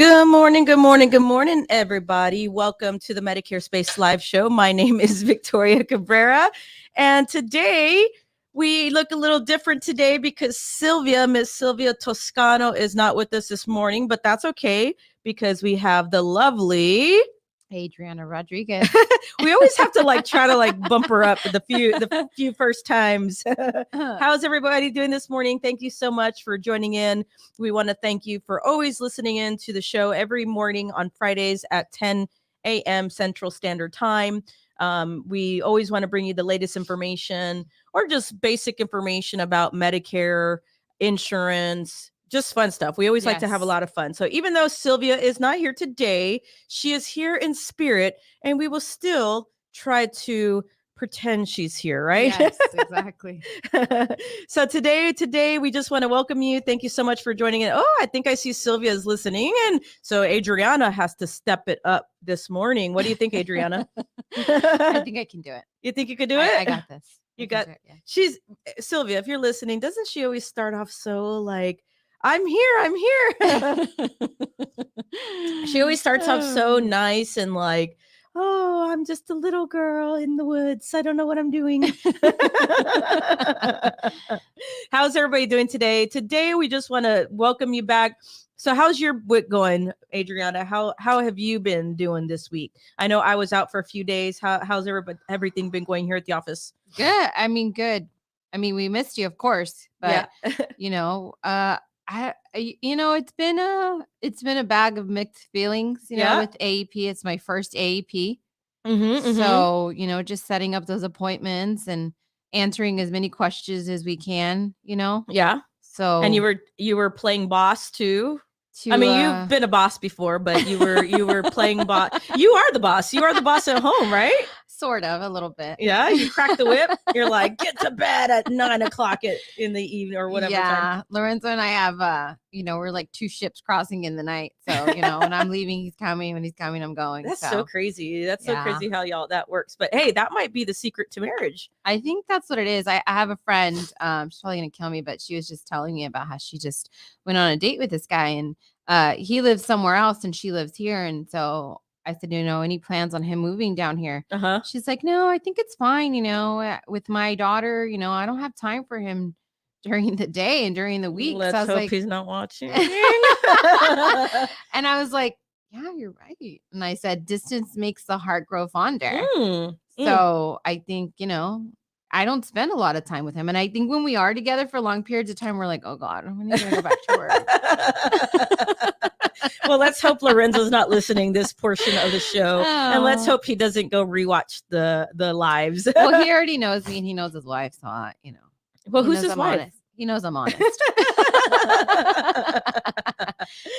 Good morning, good morning, good morning, everybody. Welcome to the Medicare Space live show. My name is Victoria Cabrera, and today we look a little different today because Miss Sylvia Toscano is not with us this morning, but that's okay because we have the lovely Adriana Rodriguez. We always have to try to bump her up the few first times. How's everybody doing this morning? Thank you so much for joining in. We want to thank you for always listening in to the show every morning on Fridays at 10 a.m. Central Standard Time. We always want to bring you the latest information or just basic information about Medicare, insurance, just fun stuff. We always like to have a lot of fun. So even though Sylvia is not here today, she is here in spirit, and we will still try to pretend she's here, right? Yes, exactly. So today we just want to welcome you. Thank you so much for joining in. Oh, I think I see Sylvia is listening, and so Adriana has to step it up this morning. What do you think, Adriana? I think I can do it. You think you could do it? I got this. She's Sylvia, if you're listening, doesn't she always start off so like, I'm here. She always starts off so nice and like, oh, I'm just a little girl in the woods. I don't know what I'm doing. How's everybody doing today? Today, we just want to welcome you back. So how's your week going, Adriana? How have you been doing this week? I know I was out for a few days. How's everything been going here at the office? Good. Good. We missed you, of course, but it's been a bag of mixed feelings, with AEP. It's my first AEP. So, just setting up those appointments and answering as many questions as we can, Yeah. So, and you were playing boss too. You've been a boss before, but you were playing boss. You are the boss. You are the boss at home, right? Sort of, a little bit. Yeah, you crack the whip. You're like, get to bed at 9 o'clock in the evening or whatever. Yeah, time. Lorenzo and I have, we're like two ships crossing in the night. So, when I'm leaving, he's coming. When he's coming, I'm going. That's so crazy. That's so crazy how y'all that works. But hey, that might be the secret to marriage. I think that's what it is. I have a friend. She's probably gonna kill me, but she was just telling me about how she just went on a date with this guy, and he lives somewhere else, and she lives here, and so. I said, any plans on him moving down here? She's like, no, I think it's fine. With my daughter, I don't have time for him during the day and during the week. Let's so hope he's not watching. And I was like, yeah, you're right. And I said, distance makes the heart grow fonder. So I think, I don't spend a lot of time with him. And I think when we are together for long periods of time, we're like, oh God, when are you going to go back to work? Well, let's hope Lorenzo's not listening this portion of the show. Oh. And let's hope he doesn't go rewatch the lives. Well, he already knows me and he knows his wife. So, Well, who's his wife? Honest. He knows I'm honest.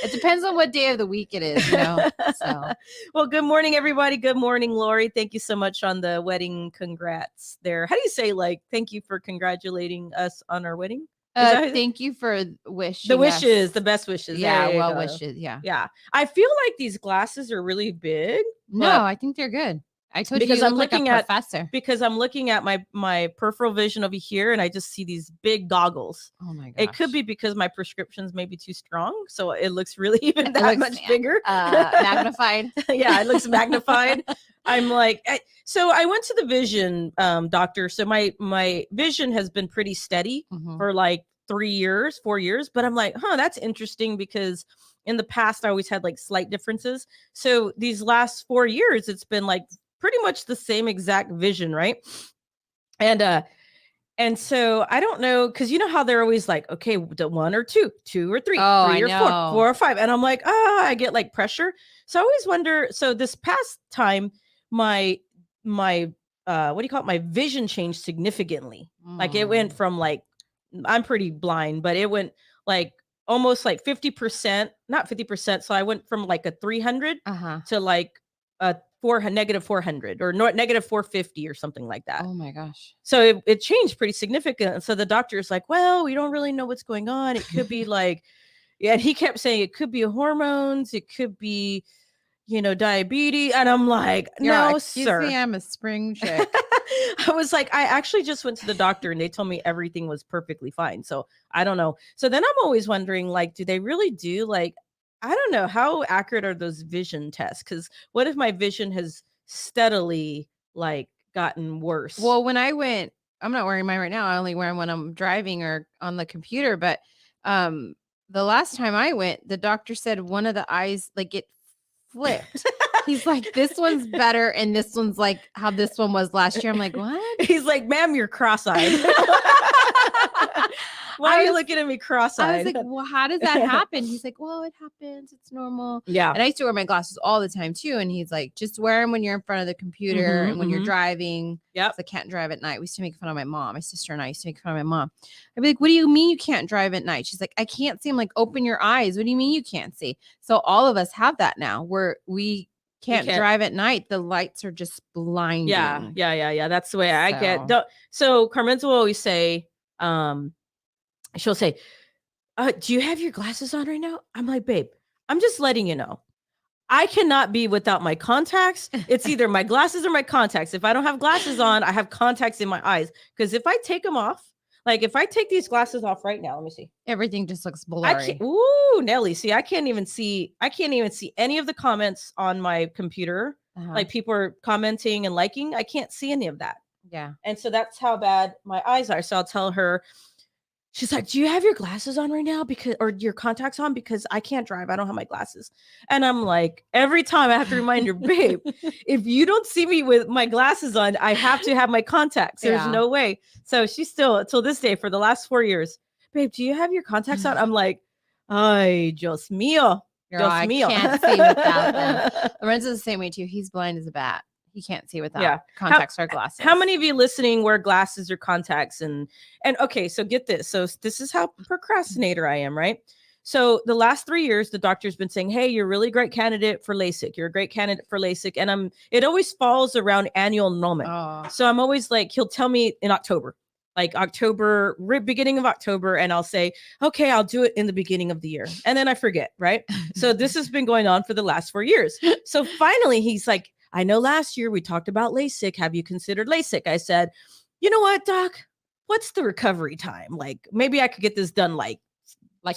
It depends on what day of the week it is, So, well, good morning, everybody. Good morning, Lori. Thank you so much on the wedding. Congrats there. How do you say thank you for congratulating us on our wedding? Thank you for wishing the wishes, us. The best wishes. Yeah, well wishes. Yeah. I feel like these glasses are really big. No, I think they're good. I told because you I'm looking like a professor. Because I'm looking at my peripheral vision over here, and I just see these big goggles. Oh my gosh. It could be because my prescription's maybe too strong, so it looks really even that much bigger. Magnified. Yeah, it looks magnified. I'm like, so I went to the vision doctor. So my vision has been pretty steady for like 4 years, but I'm like, that's interesting because in the past I always had like slight differences. So these last 4 years, it's been like pretty much the same exact vision, right? And so I don't know, because you know how they're always like, okay, 1 or 2, 2 or 3, 3 or 4, 4 or 5. And I'm like, I get like pressure. So I always wonder, so this past time, my what do you call it? My vision changed significantly. Like it went from like, I'm pretty blind, but it went like almost like 50%, not 50%. So I went from like a 300 to like a negative 400 or negative 450 or something like that. Oh my gosh. So it changed pretty significant. And so the doctor's like, well, we don't really know what's going on. It could be like, yeah. And he kept saying it could be hormones. It could be, diabetes. And I'm like, no, sir. I'm a spring chick. I was like, I actually just went to the doctor and they told me everything was perfectly fine. So I don't know. So then I'm always wondering, like, do they really do like I don't know how accurate are those vision tests, because what if my vision has steadily like gotten worse? Well, when I went, I'm not wearing mine right now. I only wear them when I'm driving or on the computer. But the last time I went, the doctor said one of the eyes, like it flipped. He's like, this one's better. And this one's like how this one was last year. I'm like, what? He's like, ma'am, you're cross-eyed. Why are you looking at me cross-eyed? I was like, well, how does that happen? He's like, well, it happens. It's normal. Yeah. And I used to wear my glasses all the time too. And he's like, just wear them when you're in front of the computer and when you're driving. Yep. I can't drive at night. We used to make fun of my mom. My sister and I used to make fun of my mom. I'd be like, what do you mean you can't drive at night? She's like, I can't see. I'm like, open your eyes. What do you mean you can't see? So all of us have that now where we can't drive at night. The lights are just blinding. Yeah. That's the way I get. So Carmenza will always say, she'll say, do you have your glasses on right now? I'm like, babe, I'm just letting you know. I cannot be without my contacts. It's either my glasses or my contacts. If I don't have glasses on, I have contacts in my eyes. Because if I take them off, like if I take these glasses off right now, let me see. Everything just looks blurry. Ooh, Nelly. See, I can't even see any of the comments on my computer. Like people are commenting and liking. I can't see any of that. Yeah. And so that's how bad my eyes are. So I'll tell her, she's like, do you have your glasses on right now? Or your contacts on? Because I can't drive. I don't have my glasses. And I'm like, every time I have to remind her, babe, if you don't see me with my glasses on, I have to have my contacts. There's no way. So she's still, till this day, for the last 4 years, babe, do you have your contacts on? I'm like, ay, Dios mío. Girl, I can't see without them. Lorenzo's the same way too. He's blind as a bat. He can't see without contacts or glasses. How many of you listening wear glasses or contacts? And okay, so get this. So this is how procrastinator I am, right? So the last 3 years, the doctor's been saying, hey, you're a really great candidate for LASIK. You're a great candidate for LASIK. And it always falls around annual enrollment. Oh. So I'm always like, he'll tell me in October, beginning of October. And I'll say, okay, I'll do it in the beginning of the year. And then I forget, right? So this has been going on for the last 4 years. So finally he's like, I know last year we talked about LASIK. Have you considered LASIK? I said, you know what, doc, what's the recovery time? Like maybe I could get this done like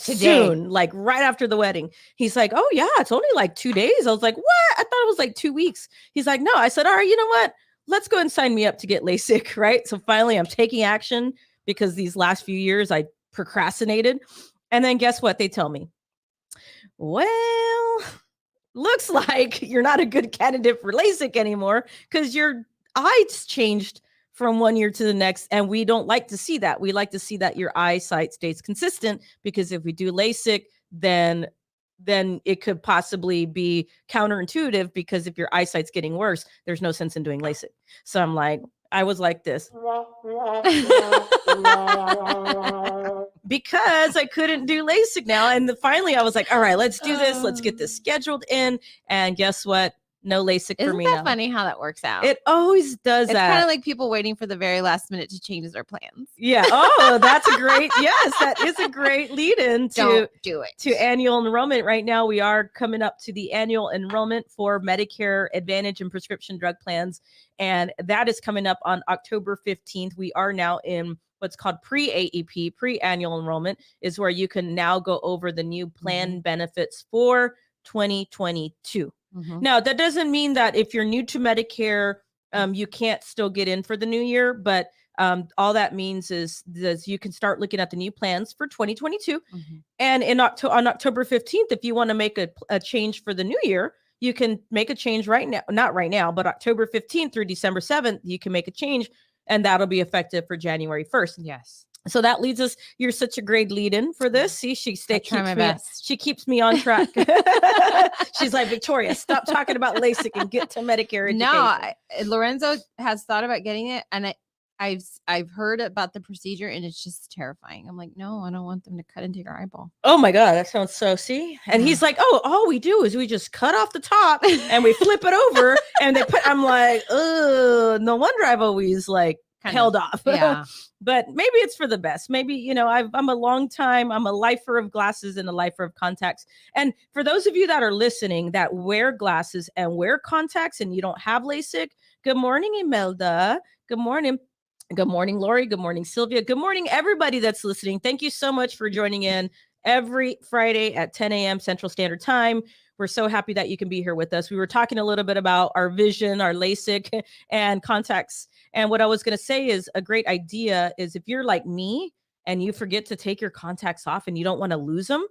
today, soon, like right after the wedding. He's like, oh yeah, it's only like 2 days. I was like, what? I thought it was like 2 weeks. He's like, no. I said, all right, you know what? Let's go and sign me up to get LASIK, right? So finally I'm taking action because these last few years I procrastinated. And then guess what? They tell me, well, looks like you're not a good candidate for LASIK anymore because your eyes changed from 1 year to the next. And we don't like to see that. We like to see that your eyesight stays consistent, because if we do LASIK, then it could possibly be counterintuitive, because if your eyesight's getting worse, there's no sense in doing LASIK. So I'm like, I was like this because I couldn't do LASIK now. And finally I was like, all right, let's do this. Let's get this scheduled in. And guess what? No LASIK for me now. Isn't that funny how that works out? It always does that. It's kind of like people waiting for the very last minute to change their plans. Yeah. Oh, that's a great, yes, that is a great lead in Don't do it. To annual enrollment. Right now, we are coming up to the annual enrollment for Medicare Advantage and prescription drug plans. And that is coming up on October 15th. We are now in what's called pre-AEP, pre-annual enrollment, is where you can now go over the new plan benefits for 2022. Now, that doesn't mean that if you're new to Medicare, you can't still get in for the new year, but all that means is you can start looking at the new plans for 2022. And on October 15th, if you want to make a change for the new year, you can make a change right now, not right now, but October 15th through December 7th, you can make a change, and that'll be effective for January 1st. Yes. So that leads us. You're such a great lead-in for this. See, she keeps me on track. She's like, Victoria, stop talking about LASIK and get to Medicare education. No, Lorenzo has thought about getting it, and I've heard about the procedure, and it's just terrifying. I'm like, no, I don't want them to cut into your eyeball. Oh my God, that sounds so. See, and he's like, oh, all we do is we just cut off the top and we flip it over, and I'm like, oh, no wonder I've always like held off. Yeah. But maybe it's for the best. Maybe, I'm a lifer of glasses and a lifer of contacts. And for those of you that are listening that wear glasses and wear contacts and you don't have LASIK, good morning, Imelda. Good morning. Good morning, Lori. Good morning, Sylvia. Good morning, everybody that's listening. Thank you so much for joining in. every Friday at 10 a.m. Central Standard Time. We're so happy that you can be here with us. We were talking a little bit about our vision, our LASIK and contacts. And what I was going to say is a great idea is if you're like me and you forget to take your contacts off and you don't want to lose them,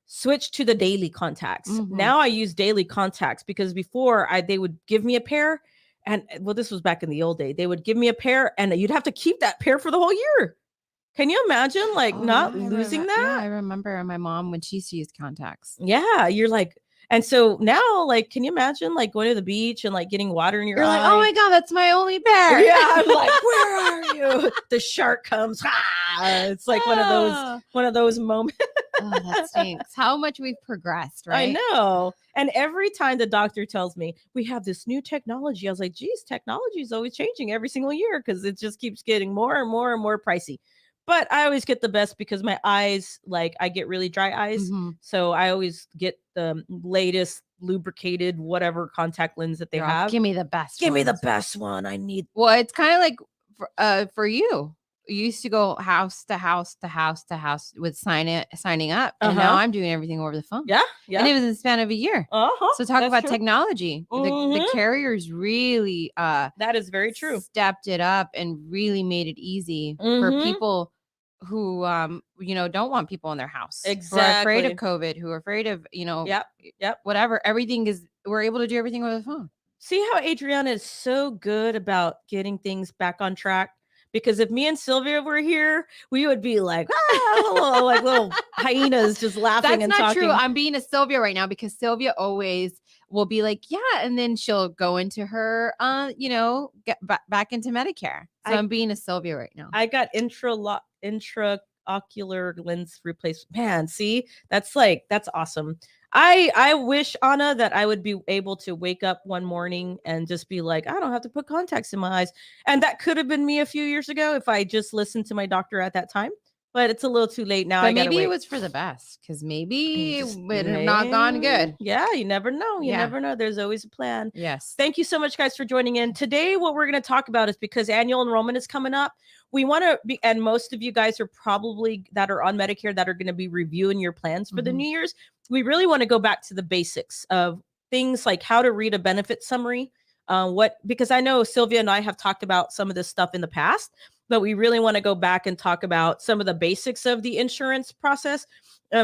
switch to the daily contacts. Now I use daily contacts because before they would give me a pair and well, this was back in the old day. They would give me a pair and you'd have to keep that pair for the whole year. Can you imagine not losing that? Yeah, I remember my mom when she used to use contacts. Yeah, you're like, and so now, going you imagine going to the beach and getting water in your eye? You're like, oh my God, that's my only pair. Yeah, I'm like, where are you? The shark comes. It's like one of those moments. Oh, that stinks. How much we've progressed, right? I know. And every time the doctor tells me we have this new technology, I was like, geez, technology is always changing every single year because it just keeps getting more and more and more pricey. But I always get the best because my eyes, I get really dry eyes. So I always get the latest lubricated, whatever contact lens that they have. Give me the best Give me the best one. I need. Well, it's kind of like for you. You used to go house to house to house to house with signing up. And now I'm doing everything over the phone. Yeah. And it was in the span of a year. So talk about technology. The carriers really that is very true. Stepped it up and really made it easy for people who don't want people in their house. Exactly. Who are afraid of COVID, who are afraid of, whatever. We're able to do everything over the phone. See how Adriana is so good about getting things back on track? Because if me and Sylvia were here, we would be like little hyenas just laughing and talking. That's not true. I'm being a Sylvia right now because Sylvia always will be like, yeah. And then she'll go into her, get back into Medicare. So I'm being a Sylvia right now. I got intraocular lens replacement. Man, see, that's awesome. I wish, Anna, that I would be able to wake up one morning and just be like, I don't have to put contacts in my eyes. And that could have been me a few years ago if I just listened to my doctor at that time. But it's a little too late now. But maybe it was for the best because maybe it would have not gone good. Yeah, you never know. You never know. There's always a plan. Yes. Thank you so much, guys, for joining in. Today, what we're going to talk about is because annual enrollment is coming up. We want to be, and most of you guys are probably that are on Medicare that are going to be reviewing your plans for the New Year's. We really want to go back to the basics of things like how to read a benefit summary. Because I know Sylvia and I have talked about some of this stuff in the past, but we really want to go back and talk about some of the basics of the insurance process.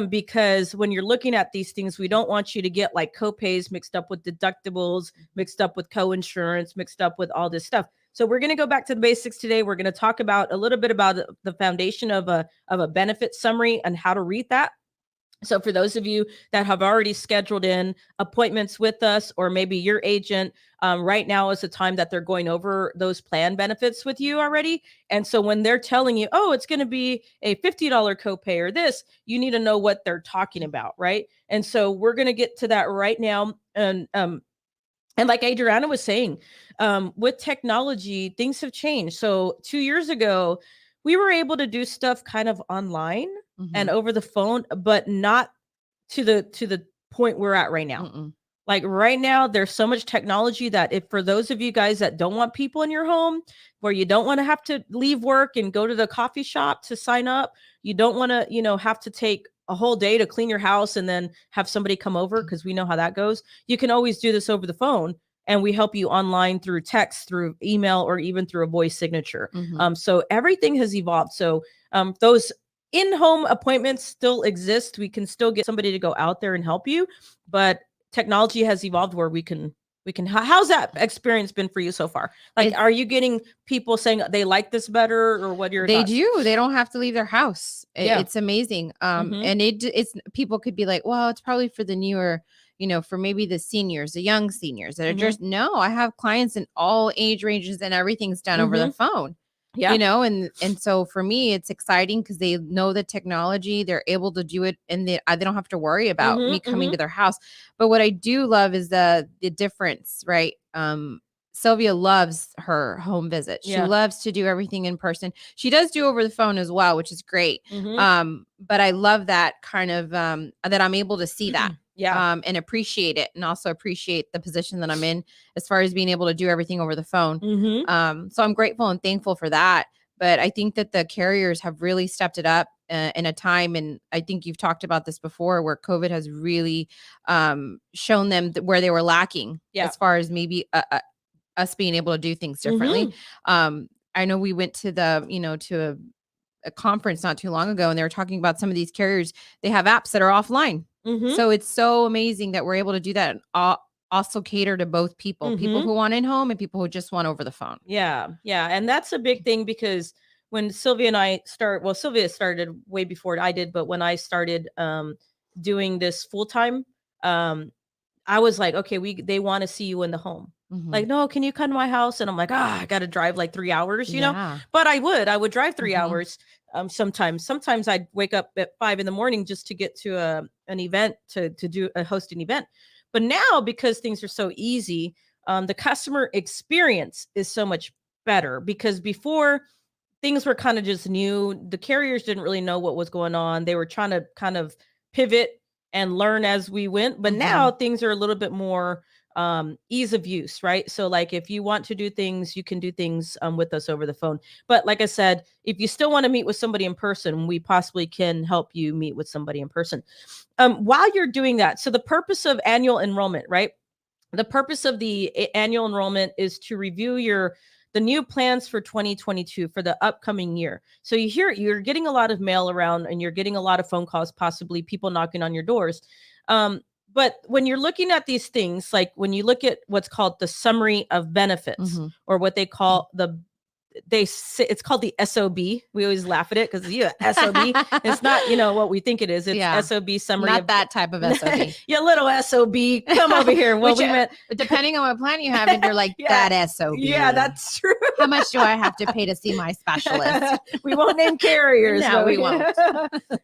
Because when you're looking at these things, we don't want you to get copays mixed up with deductibles, mixed up with co-insurance, mixed up with all this stuff. So we're going to go back to the basics today. We're going to talk about a little bit about the foundation of a benefit summary and how to read that. So for those of you that have already scheduled in appointments with us, or maybe your agent, right now is the time that they're going over those plan benefits with you already. And so when they're telling you, oh, it's going to be a $50 copay or this, you need to know what they're talking about, right? And so we're going to get to that right now. And like Adriana was saying, with technology, things have changed. So 2 years ago, we were able to do stuff kind of online and over the phone, but not to the point we're at right now. Right now, there's so much technology that if for those of you guys that don't want people in your home, where you don't want to have to leave work and go to the coffee shop to sign up, you don't want to, have to take a whole day to clean your house and then have somebody come over, because we know how that goes. You can always do this over the phone. And we help you online through text, through email, or even through a voice signature. So everything has evolved. So those in-home appointments still exist. We can still get somebody to go out there and help you, but technology has evolved where we can. How's that experience been for you so far? Are you getting people saying they like this better, or what your thoughts? Do? They don't have to leave their house. It's amazing. And it's people could be like, well, it's probably for the newer. For maybe the seniors, the young seniors that are just, no, I have clients in all age ranges and everything's done over the phone. Yeah. And so for me, it's exciting because they know the technology, they're able to do it, and they don't have to worry about me coming to their house. But what I do love is the difference, right? Sylvia loves her home visit. She loves to do everything in person. She does do over the phone as well, which is great. But I love that kind of, that I'm able to see that. And appreciate it, and also appreciate the position that I'm in as far as being able to do everything over the phone. So I'm grateful and thankful for that. But I think that the carriers have really stepped it up. in a time, and I think you've talked about this before, where COVID has really shown them where they were lacking as far as maybe us being able to do things differently. I know we went to to a conference not too long ago, and they were talking about some of these carriers. They have apps that are offline. So it's so amazing that we're able to do that and also cater to both people who want in-home and people who just want over the phone. Yeah. And that's a big thing, because when Sylvia and I Sylvia started way before I did, but when I started doing this full time, I was like, okay, they want to see you in the home. Like, no, can you come to my house? And I'm like, I got to drive like 3 hours, you know, but I would drive 3 hours. Sometimes I'd wake up at 5 a.m. just to get to an event to host an event. But now, because things are so easy, the customer experience is so much better, because before, things were kind of just new. The carriers didn't really know what was going on. They were trying to kind of pivot and learn as we went. But now things are a little bit more ease of use, right? So like, if you want to do things, you can do things with us over the phone. But like I said, if you still want to meet with somebody in person, we possibly can help you meet with somebody in person. While you're doing that, so the purpose of annual enrollment, right? The purpose of the annual enrollment is to review the new plans for 2022 for the upcoming year. So you're getting a lot of mail around, and you're getting a lot of phone calls, possibly people knocking on your doors. But when you're looking at these things, like when you look at what's called the summary of benefits, or what they call it's called the SOB. We always laugh at it because SOB. It's not, what we think it is. It's SOB, summary. Not that type of SOB. Yeah, little SOB. Come over here. Well, we meant depending on what plan you have, and you're like, that SOB. Yeah, that's true. How much do I have to pay to see my specialist? We won't name carriers. No, we won't.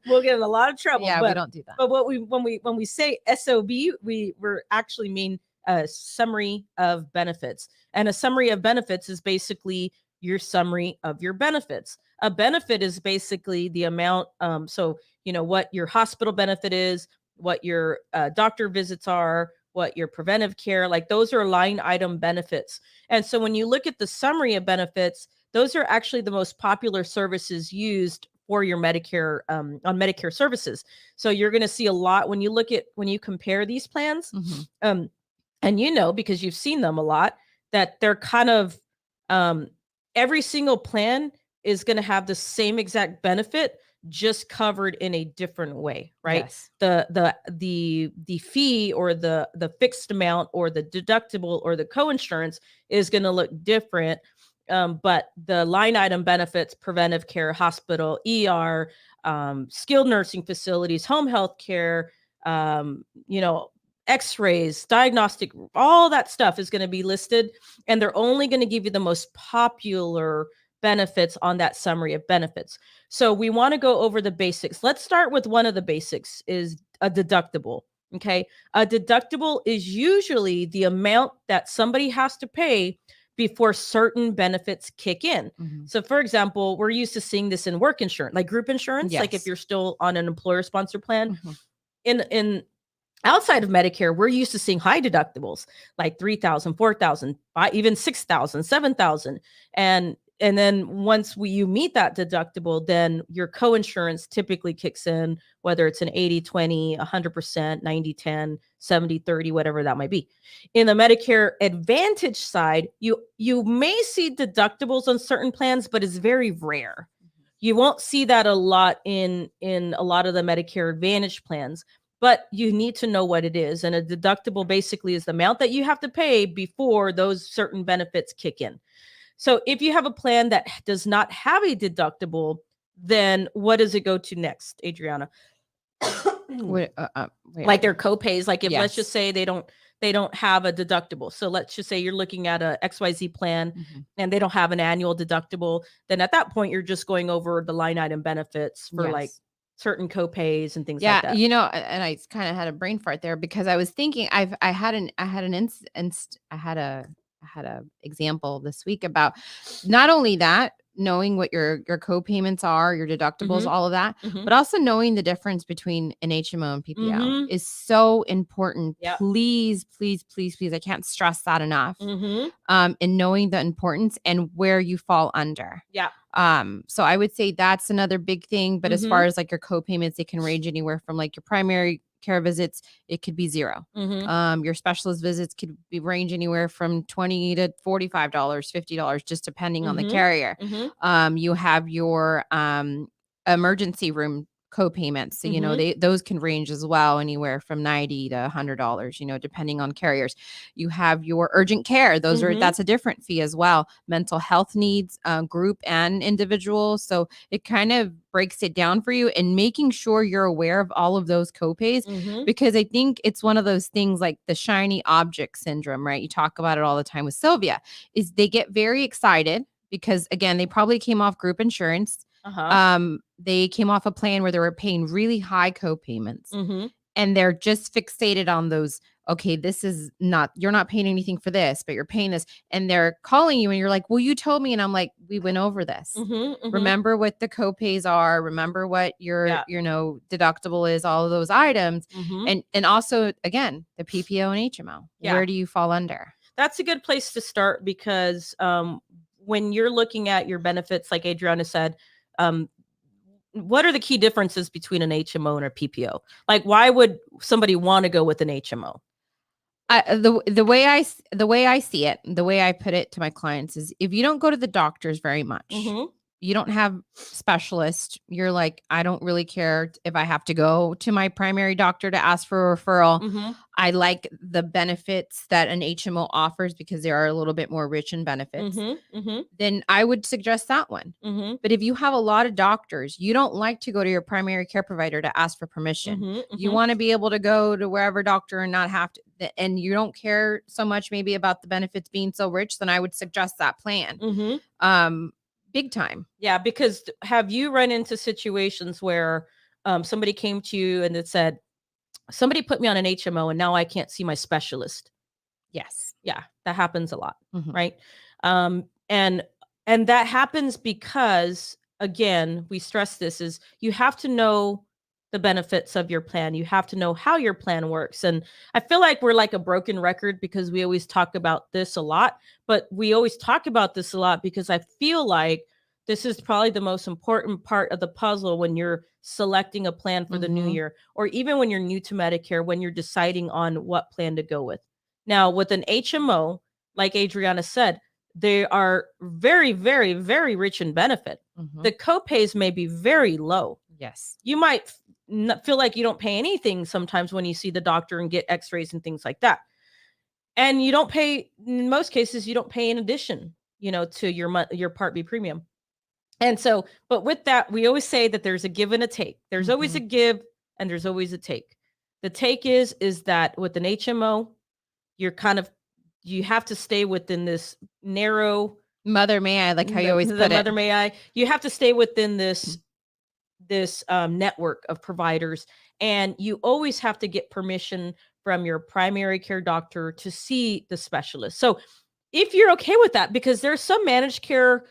We'll get in a lot of trouble. Yeah, we don't do that. But when we say SOB, we're actually mean a summary of benefits. And a summary of benefits is basically your summary of your benefits. A benefit is basically the amount. So, what your hospital benefit is, what your doctor visits are, what your preventive care, like those are line item benefits. And so when you look at the summary of benefits, those are actually the most popular services used for your Medicare on Medicare services. So you're going to see a lot when you compare these plans. And because you've seen them a lot, that they're kind of every single plan is going to have the same exact benefit, just covered in a different way, right? Yes. The fee, or the fixed amount, or the deductible, or the coinsurance is going to look different. But the line item benefits, preventive care, hospital, ER, skilled nursing facilities, home health care, X-rays, diagnostic, all that stuff is going to be listed, and they're only going to give you the most popular benefits on that summary of benefits. So we want to go over the basics. Let's start with one of the basics, is a deductible. Okay. A deductible is usually the amount that somebody has to pay before certain benefits kick in. So for example, we're used to seeing this in work insurance, like group insurance, like if you're still on an employer sponsored plan. In outside of Medicare, we're used to seeing high deductibles, like $3,000, $4,000, even $6,000, $7,000. And then once you meet that deductible, then your coinsurance typically kicks in, whether it's an 80-20, 100%, 90-10, 70-30, whatever that might be. In the Medicare Advantage side, you may see deductibles on certain plans, but it's very rare. You won't see that a lot in a lot of the Medicare Advantage plans, but you need to know what it is. And a deductible basically is the amount that you have to pay before those certain benefits kick in. So if you have a plan that does not have a deductible, then what does it go to next, Adriana? Like their copays. Like if let's just say they don't have a deductible. So let's just say you're looking at a XYZ plan and they don't have an annual deductible. Then at that point, you're just going over the line item benefits for like certain copays and things like that. And I kind of had a brain fart there, because I was thinking I had a example this week about not only that, knowing what your co-payments are, your deductibles, all of that, but also knowing the difference between an HMO and PPO is so important. Please, I can't stress that enough. And knowing the importance and where you fall under. So I would say that's another big thing. But as Mhm. far as like your co-payments, it can range anywhere from like your primary care visits, it could be zero. Mhm. Your specialist visits could be range anywhere from $20 to $45, $50, just depending on the Mhm. carrier. Mhm. You have your emergency room co-payments. So, Mhm. those can range as well, anywhere from $90 to $100, depending on carriers. You have your urgent care. Mhm. That's a different fee as well. Mental health needs, group and individual. So it kind of breaks it down for you, and making sure you're aware of all of those copays, Mhm. because I think it's one of those things like the shiny object syndrome, right? You talk about it all the time with Sylvia, is they get very excited because, again, they probably came off group insurance. Uh-huh. They came off a plan where they were paying really high co-payments, Mhm. and they're just fixated on those. Okay, this is not, you're not paying anything for this, but you're paying this. And they're calling you and you're like, well, you told me. And I'm like, we went over this. Mhm. Mhm. Remember what the copays are. Remember what your, Yeah. deductible is, all of those items. Mhm. And also, again, the PPO and HMO. Yeah. Where do you fall under? That's a good place to start because when you're looking at your benefits, like Adriana said, um, what are the key differences between an HMO and a PPO? Like, why would somebody want to go with an HMO? The way I see it, the way I put it to my clients is, if you don't go to the doctors very much, Mhm. you don't have specialists, you're like, I don't really care if I have to go to my primary doctor to ask for a referral. Mhm. I like the benefits that an HMO offers because they are a little bit more rich in benefits. Mhm. Mhm. Then I would suggest that one. Mhm. But if you have a lot of doctors, you don't like to go to your primary care provider to ask for permission. Mhm. You Mhm. want to be able to go to wherever doctor and not have to, and you don't care so much maybe about the benefits being so rich, then I would suggest that plan. Mhm. Big time. Yeah, because have you run into situations where somebody came to you and it said, somebody put me on an HMO and now I can't see my specialist? Yes. Yeah, that happens a lot, Mhm. right? Um, and and that happens because, again, we stress this, is you have to know the benefits of your plan. You have to know how your plan works. And I feel like we're like a broken record because we always talk about this a lot, but we always talk about this a lot because I feel like this is probably the most important part of the puzzle when you're selecting a plan for the new Mhm. year, or even when you're new to Medicare, when you're deciding on what plan to go with. Now, with an HMO, like Adriana said, they are very, very, very rich in benefit. Mhm. The copays may be very low. Yes. You might feel like you don't pay anything sometimes when you see the doctor and get x-rays and things like that. And you don't pay, in most cases, you don't pay in addition, to your Part B premium. And so, but with that, we always say that there's a give and a take. There's always a Mhm. give and there's always a take. The take is that with an HMO, you're kind of you have to stay within this narrow Mother may I, like how you always the put it. mother may I you have to stay within this network of providers, and you always have to get permission from your primary care doctor to see the specialist. So if you're okay with that, because there's some managed care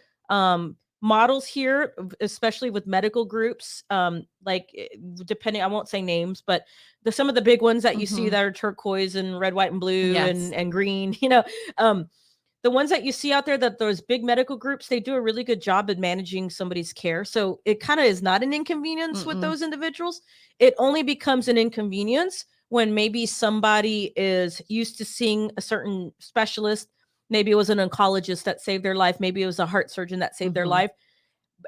models here, especially with medical groups, depending, I won't say names, but some of the big ones that you see Mhm. that are turquoise and red, white, and blue Yes. and green, the ones that you see out there, that those big medical groups, they do a really good job at managing somebody's care. So it kind of is not an inconvenience with Mm-mm. those individuals. It only becomes an inconvenience when maybe somebody is used to seeing a certain specialist. Maybe it was an oncologist that saved their life. Maybe it was a heart surgeon that saved their Mhm. life.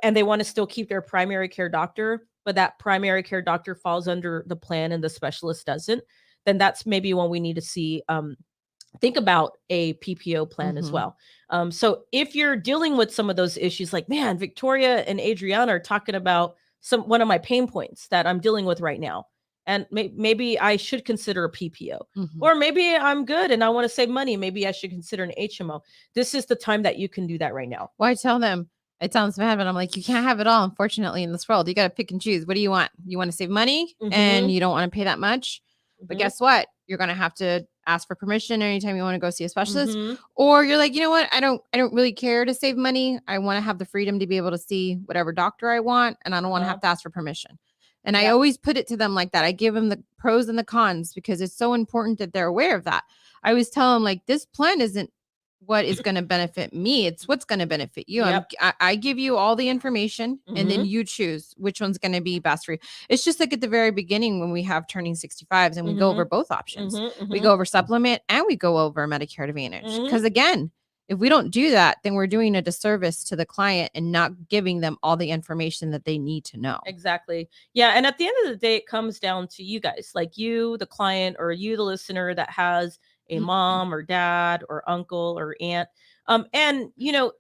And they want to still keep their primary care doctor, but that primary care doctor falls under the plan and the specialist doesn't. Then that's maybe when we need to see think about a PPO plan as Mhm. well. So if you're dealing with some of those issues, like, man, Victoria and Adriana are talking about one of my pain points that I'm dealing with right now, and maybe I should consider a PPO, Mhm. or maybe I'm good and I want to save money. Maybe I should consider an HMO. This is the time that you can do that right now. Well, I tell them, it sounds bad, but I'm like, you can't have it all, unfortunately, in this world. You got to pick and choose. What do you want? You want to save money and Mm-hmm. you don't want to pay that much. But Mm-hmm. guess what? You're going to have to ask for permission anytime you want to go see a specialist. Mm-hmm. Or you're like, you know what? I don't really care to save money. I want to have the freedom to be able to see whatever doctor I want, and I don't want to Uh-huh. have to ask for permission. And I Yeah. always put it to them like that. I give them the pros and the cons because it's so important that they're aware of that. I always tell them, like, this plan isn't what is going to benefit me. It's what's going to benefit you. Yep. I give you all the information and then you choose which one's going to be best for you. It's just like at the very beginning when we have turning 65s and we go over both options. We go over supplement and we go over Medicare Advantage. Because again, if we don't do that, then we're doing a disservice to the client and not giving them all the information that they need to know. Exactly. Yeah. And at the end of the day, it comes down to you guys, like you, the client, or you, the listener that has a mom or dad or uncle or aunt. And,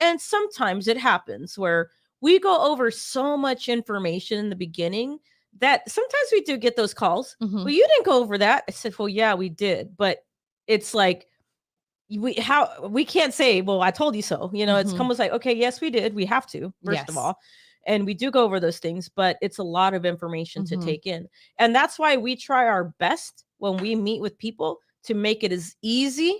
and sometimes it happens where we go over so much information in the beginning that sometimes we do get those calls. Well, you didn't go over that. I said, well, yeah, we did. But it's like, we can't say, well, I told you so. It's almost like, okay, yes, we did. We have to, first of all. And we do go over those things, but it's a lot of information to take in. And that's why we try our best when we meet with people to make it as easy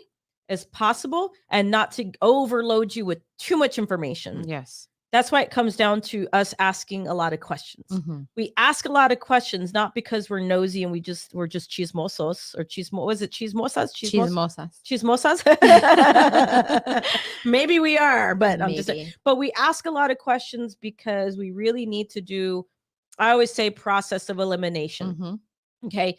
as possible and not to overload you with too much information. Yes. That's why it comes down to us asking a lot of questions. We ask a lot of questions, not because we're nosy and we're just chismosos or was it chismosas? Chismosas. Maybe we are, but I'm just saying. But we ask a lot of questions because we really need to do, I always say, process of elimination. Okay.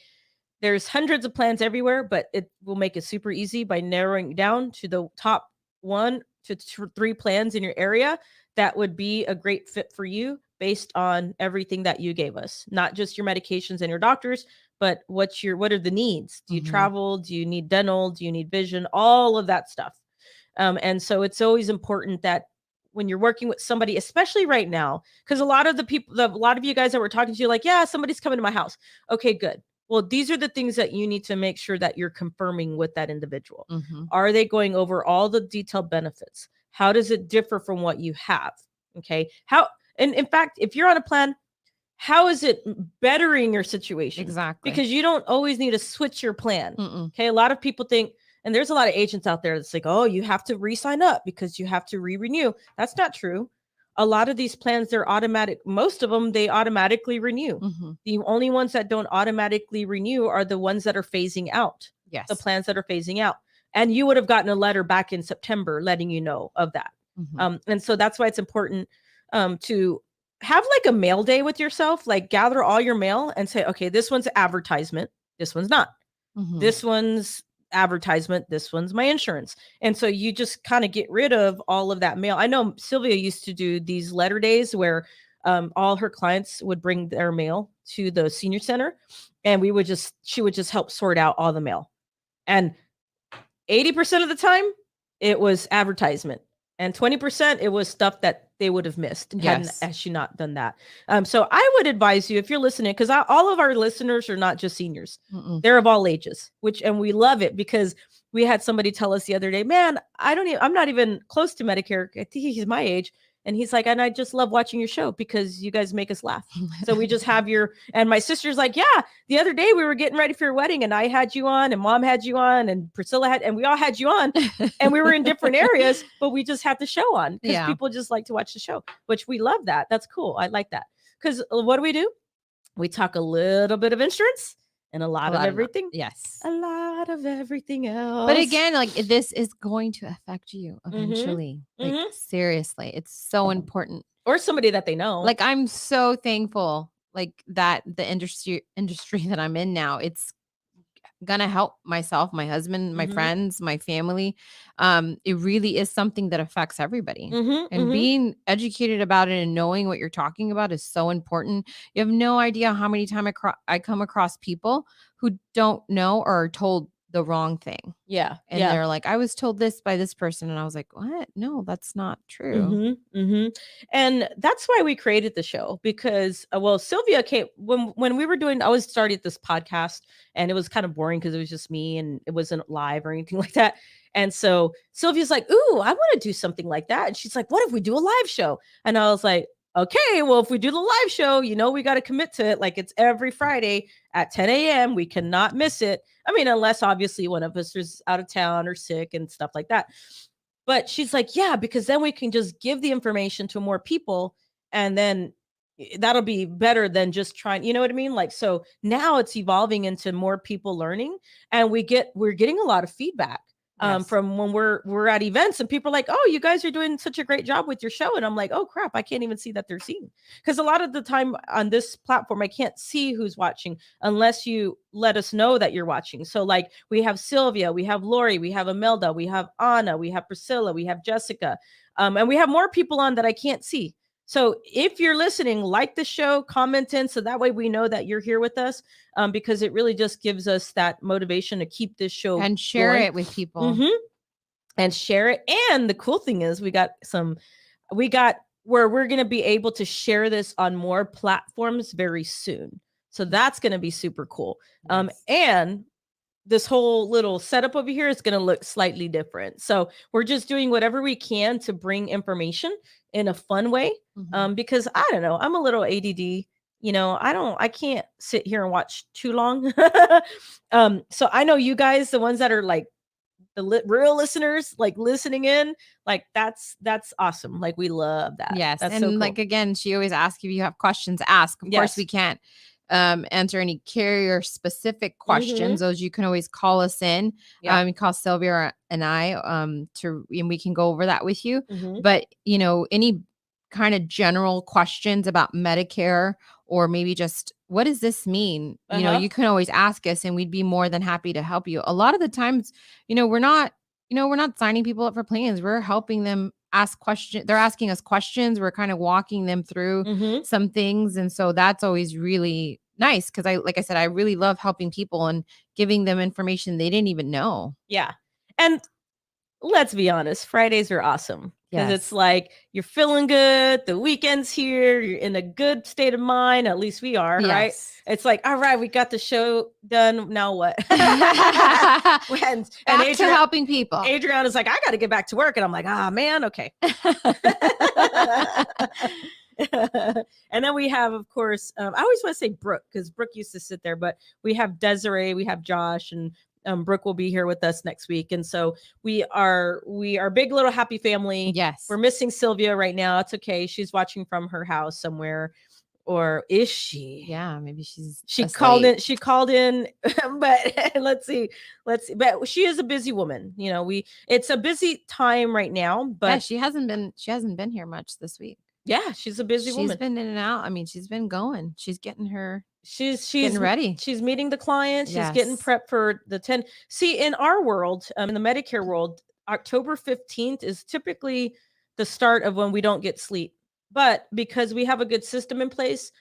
There's hundreds of plans everywhere, but it will make it super easy by narrowing down to the top 1 to 3 plans in your area that would be a great fit for you based on everything that you gave us, not just your medications and your doctors, but what are the needs? Do you travel? Do you need dental? Do you need vision? All of that stuff. And so it's always important that when you're working with somebody, especially right now, because a lot of you guys that we're talking to, like, yeah, somebody's coming to my house. Okay, good. Well, these are the things that you need to make sure that you're confirming with that individual. Are they going over all the detailed benefits? How does it differ from what you have? Okay. And in fact, if you're on a plan, how is it bettering your situation? Exactly. Because you don't always need to switch your plan. Okay. A lot of people think, and there's a lot of agents out there that's like, oh, you have to re-sign up because you have to re-renew. That's not true. A lot of these plans, they're automatic. Most of them, they automatically renew. The only ones that don't automatically renew are the ones that are phasing out. Yes. The plans that are phasing out. And you would have gotten a letter back in September letting you know of that. And so that's why it's important to have like a mail day with yourself, like gather all your mail and say, okay, this one's advertisement. This one's not. This one's advertisement. This one's my insurance. And so you just kind of get rid of all of that mail. I know Sylvia used to do these letter days where all her clients would bring their mail to the senior center and she would just help sort out all the mail. And 80% of the time it was advertisement and 20% it was stuff that they would have missed had she not done that. So I would advise you, if you're listening, because all of our listeners are not just seniors. They're of all ages, and we love it because we had somebody tell us the other day, man, I'm not even close to Medicare. I think he's my age. And he's like, and I just love watching your show because you guys make us laugh. So we just have and my sister's like, yeah, the other day we were getting ready for your wedding and I had you on and mom had you on and Priscilla and we all had you on and we were in different areas, but we just had the show on because people just like to watch the show, which we love that. That's cool. I like that. Because what do? We talk a little bit of insurance and a lot of everything. Yes. A lot of everything else. But again, like this is going to affect you eventually. Like seriously, it's so important. Or somebody that they know. Like I'm so thankful like that the industry that I'm in now, it's gonna help myself, my husband, my friends, my family. It really is something that affects everybody. And being educated about it and knowing what you're talking about is so important. You have no idea how many times I come across people who don't know or are told the wrong thing. Yeah. And they're like, I was told this by this person. And I was like, what? No, that's not true. And that's why we created the show because, Sylvia came when we were I was starting this podcast and it was kind of boring because it was just me and it wasn't live or anything like that. And so Sylvia's like, ooh, I want to do something like that. And she's like, what if we do a live show? And I was like, okay, well, if we do the live show, we got to commit to it. Like it's every Friday at 10 a.m. We cannot miss it. I mean, unless obviously one of us is out of town or sick and stuff like that. But she's like, yeah, because then we can just give the information to more people. And then that'll be better than just trying, you know what I mean? Like, so now it's evolving into more people learning and we're getting a lot of feedback. Yes. from when we're at events and people are like, oh, you guys are doing such a great job with your show. And I'm like, oh crap, I can't even see that they're seeing. Because a lot of the time on this platform, I can't see who's watching unless you let us know that you're watching. So like we have Sylvia, we have Lori, we have Imelda, we have Anna, we have Priscilla, we have Jessica. And we have more people on that I can't see. So if you're listening, like the show, comment in so that way we know that you're here with us, because it really just gives us that motivation to keep this show And share going. it with people. Mm-hmm. And share it. And the cool thing is we got where we're going to be able to share this on more platforms very soon. So that's going to be super cool. Yes. And this whole little setup over here is going to look slightly different. So we're just doing whatever we can to bring information in a fun way. Because I don't know, I'm a little ADD, you know, I can't sit here and watch too long. So I know you guys, the ones that are like the real listeners, like listening in, like that's awesome. Like we love that. Yes. That's And so cool. like, again, she always asks if you have questions, ask. Of course, we can't answer any carrier specific questions. Those you can always call us in. You call Sylvia and I and we can go over that with you. But you know, any kind of general questions about Medicare, or maybe just what does this mean? You know, you can always ask us and we'd be more than happy to help you. A lot of the times, you know, we're not signing people up for plans. We're helping them ask questions. They're asking us questions. We're kind of walking them through some things. And so that's always really nice. Cause like I said, I really love helping people and giving them information they didn't even know. Yeah. And let's be honest, Fridays are awesome. Because it's like you're feeling good. The weekend's here. You're in a good state of mind. At least we are, right? It's like, all right, we got the show done. Now what? Back to helping people. Adriana's like, I got to get back to work. And I'm like, man, okay. And then we have, of course, I always want to say Brooke because Brooke used to sit there, but we have Desiree, we have Josh, and Brooke will be here with us next week. And so we are big little happy family. Yes. We're missing Sylvia right now. It's okay. She's watching from her house somewhere. Or is she? Yeah, maybe she asleep. Called in, but let's see. But she is a busy woman. You know, it's a busy time right now, but yeah, she hasn't been here much this week. Yeah, she's a busy woman. She's been in and out. I mean, she's been going. She's getting her. She's getting ready. She's meeting the clients. She's getting prepped for the 10. See, in our world, in the Medicare world, October 15th is typically the start of when we don't get sleep. But because we have a good system in place,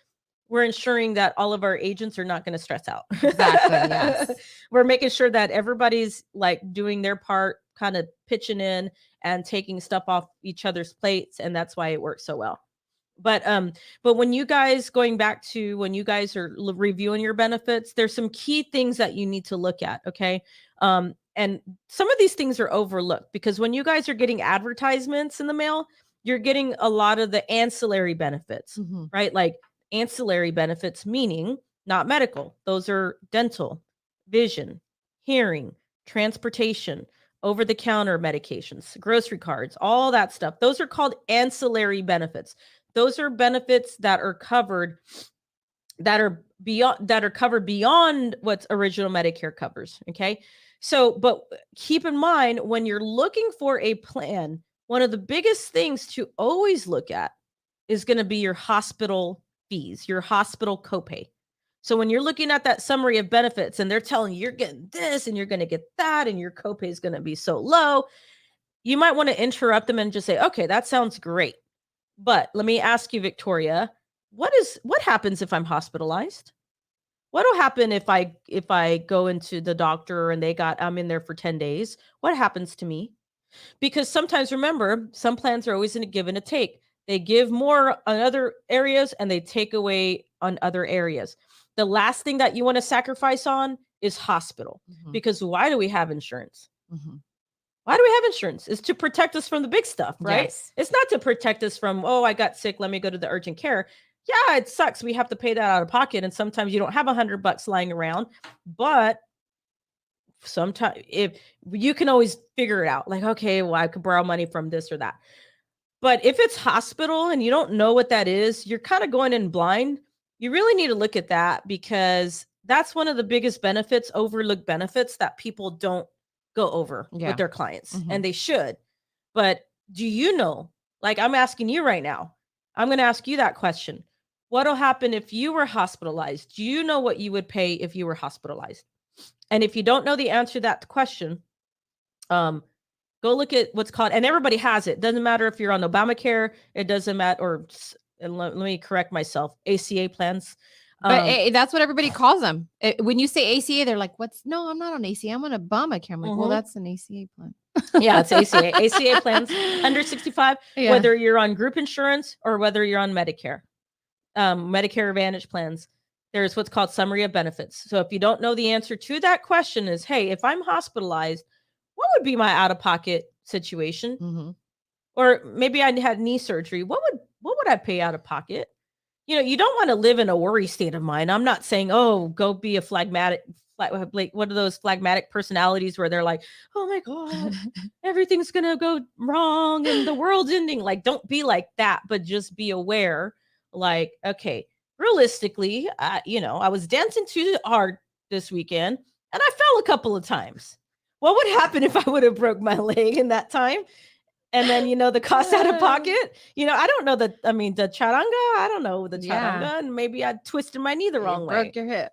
we're ensuring that all of our agents are not going to stress out. Exactly. Yes. We're making sure that everybody's like doing their part, kind of pitching in and taking stuff off each other's plates. And that's why it works so well. But when you guys going back to when you guys are reviewing your benefits, there's some key things that you need to look at. Okay. And some of these things are overlooked because when you guys are getting advertisements in the mail, you're getting a lot of the ancillary benefits, right? Like ancillary benefits, meaning not medical. Those are dental, vision, hearing, transportation, over-the-counter medications, grocery cards, all that stuff. Those are called ancillary benefits. Those are benefits that are covered, that are covered beyond what original Medicare covers. Okay. So, but keep in mind when you're looking for a plan, one of the biggest things to always look at is going to be your hospital fees, your hospital copay. So when you're looking at that summary of benefits and they're telling you you're getting this and you're going to get that and your copay is going to be so low, you might want to interrupt them and just say, okay, that sounds great. But let me ask you, Victoria, what happens if I'm hospitalized? What will happen if I go into the doctor and I'm in there for 10 days? What happens to me? Because sometimes, remember, some plans are always in a give and a take. They give more on other areas and they take away on other areas. The last thing that you want to sacrifice on is hospital. Because why do we have insurance? Why do we have insurance? It's to protect us from the big stuff, right? Yes. It's not to protect us from, oh, I got sick, let me go to the urgent care. Yeah, it sucks. We have to pay that out of pocket. And sometimes you don't have $100 lying around, but sometimes if you can always figure it out, like, okay, well, I could borrow money from this or that. But if it's hospital and you don't know what that is, you're kind of going in blind. You really need to look at that because that's one of the biggest benefits, overlooked benefits that people don't go over Yeah. with their clients, Mhm. and they should. But do you know, like I'm asking you right now, I'm going to ask you that question. What'll happen if you were hospitalized? Do you know what you would pay if you were hospitalized? And if you don't know the answer to that question, go look at what's called, and everybody has it. Doesn't matter if you're on Obamacare. It doesn't matter, or and let me correct myself, ACA plans. But that's what everybody calls them. When you say ACA, they're like, "What's? No, I'm not on ACA. I'm on Obamacare." I'm like, "Well, that's an ACA plan." Yeah, it's ACA plans under 65, Yeah. whether you're on group insurance or whether you're on Medicare. Medicare Advantage plans, there's what's called summary of benefits. So if you don't know the answer to that question is, hey, if I'm hospitalized, what would be my out-of-pocket situation? Mhm. Or maybe I had knee surgery. What would I pay out of pocket? You don't want to live in a worry state of mind. I'm not saying, oh, go be a phlegmatic, like what are those phlegmatic personalities where they're like, oh my God, everything's going to go wrong and the world's ending. Like, don't be like that, but just be aware. Like, okay, realistically, I was dancing too hard this weekend and I fell a couple of times. What would happen if I would have broke my leg in that time? And then, the cost out of pocket, I don't know that. I mean, the charanga, I don't know the charanga, and maybe I twisted my knee the wrong way. Broke your hip.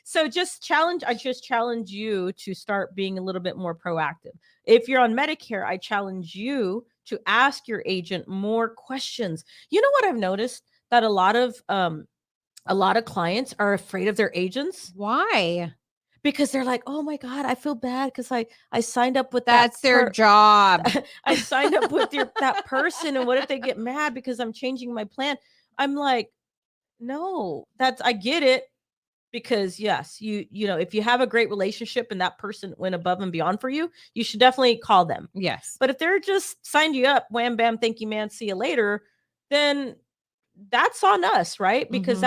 So I just challenge you to start being a little bit more proactive. If you're on Medicare, I challenge you to ask your agent more questions. You know what I've noticed? That a lot of clients are afraid of their agents. Why? Because they're like, oh my God, I feel bad because I signed up with That's their job. I signed up with that person. And what if they get mad because I'm changing my plan? I'm like, no, I get it. Because yes, if you have a great relationship and that person went above and beyond for you, you should definitely call them. Yes. But if they're just signed you up, wham, bam, thank you, man, see you later, then that's on us, right? Because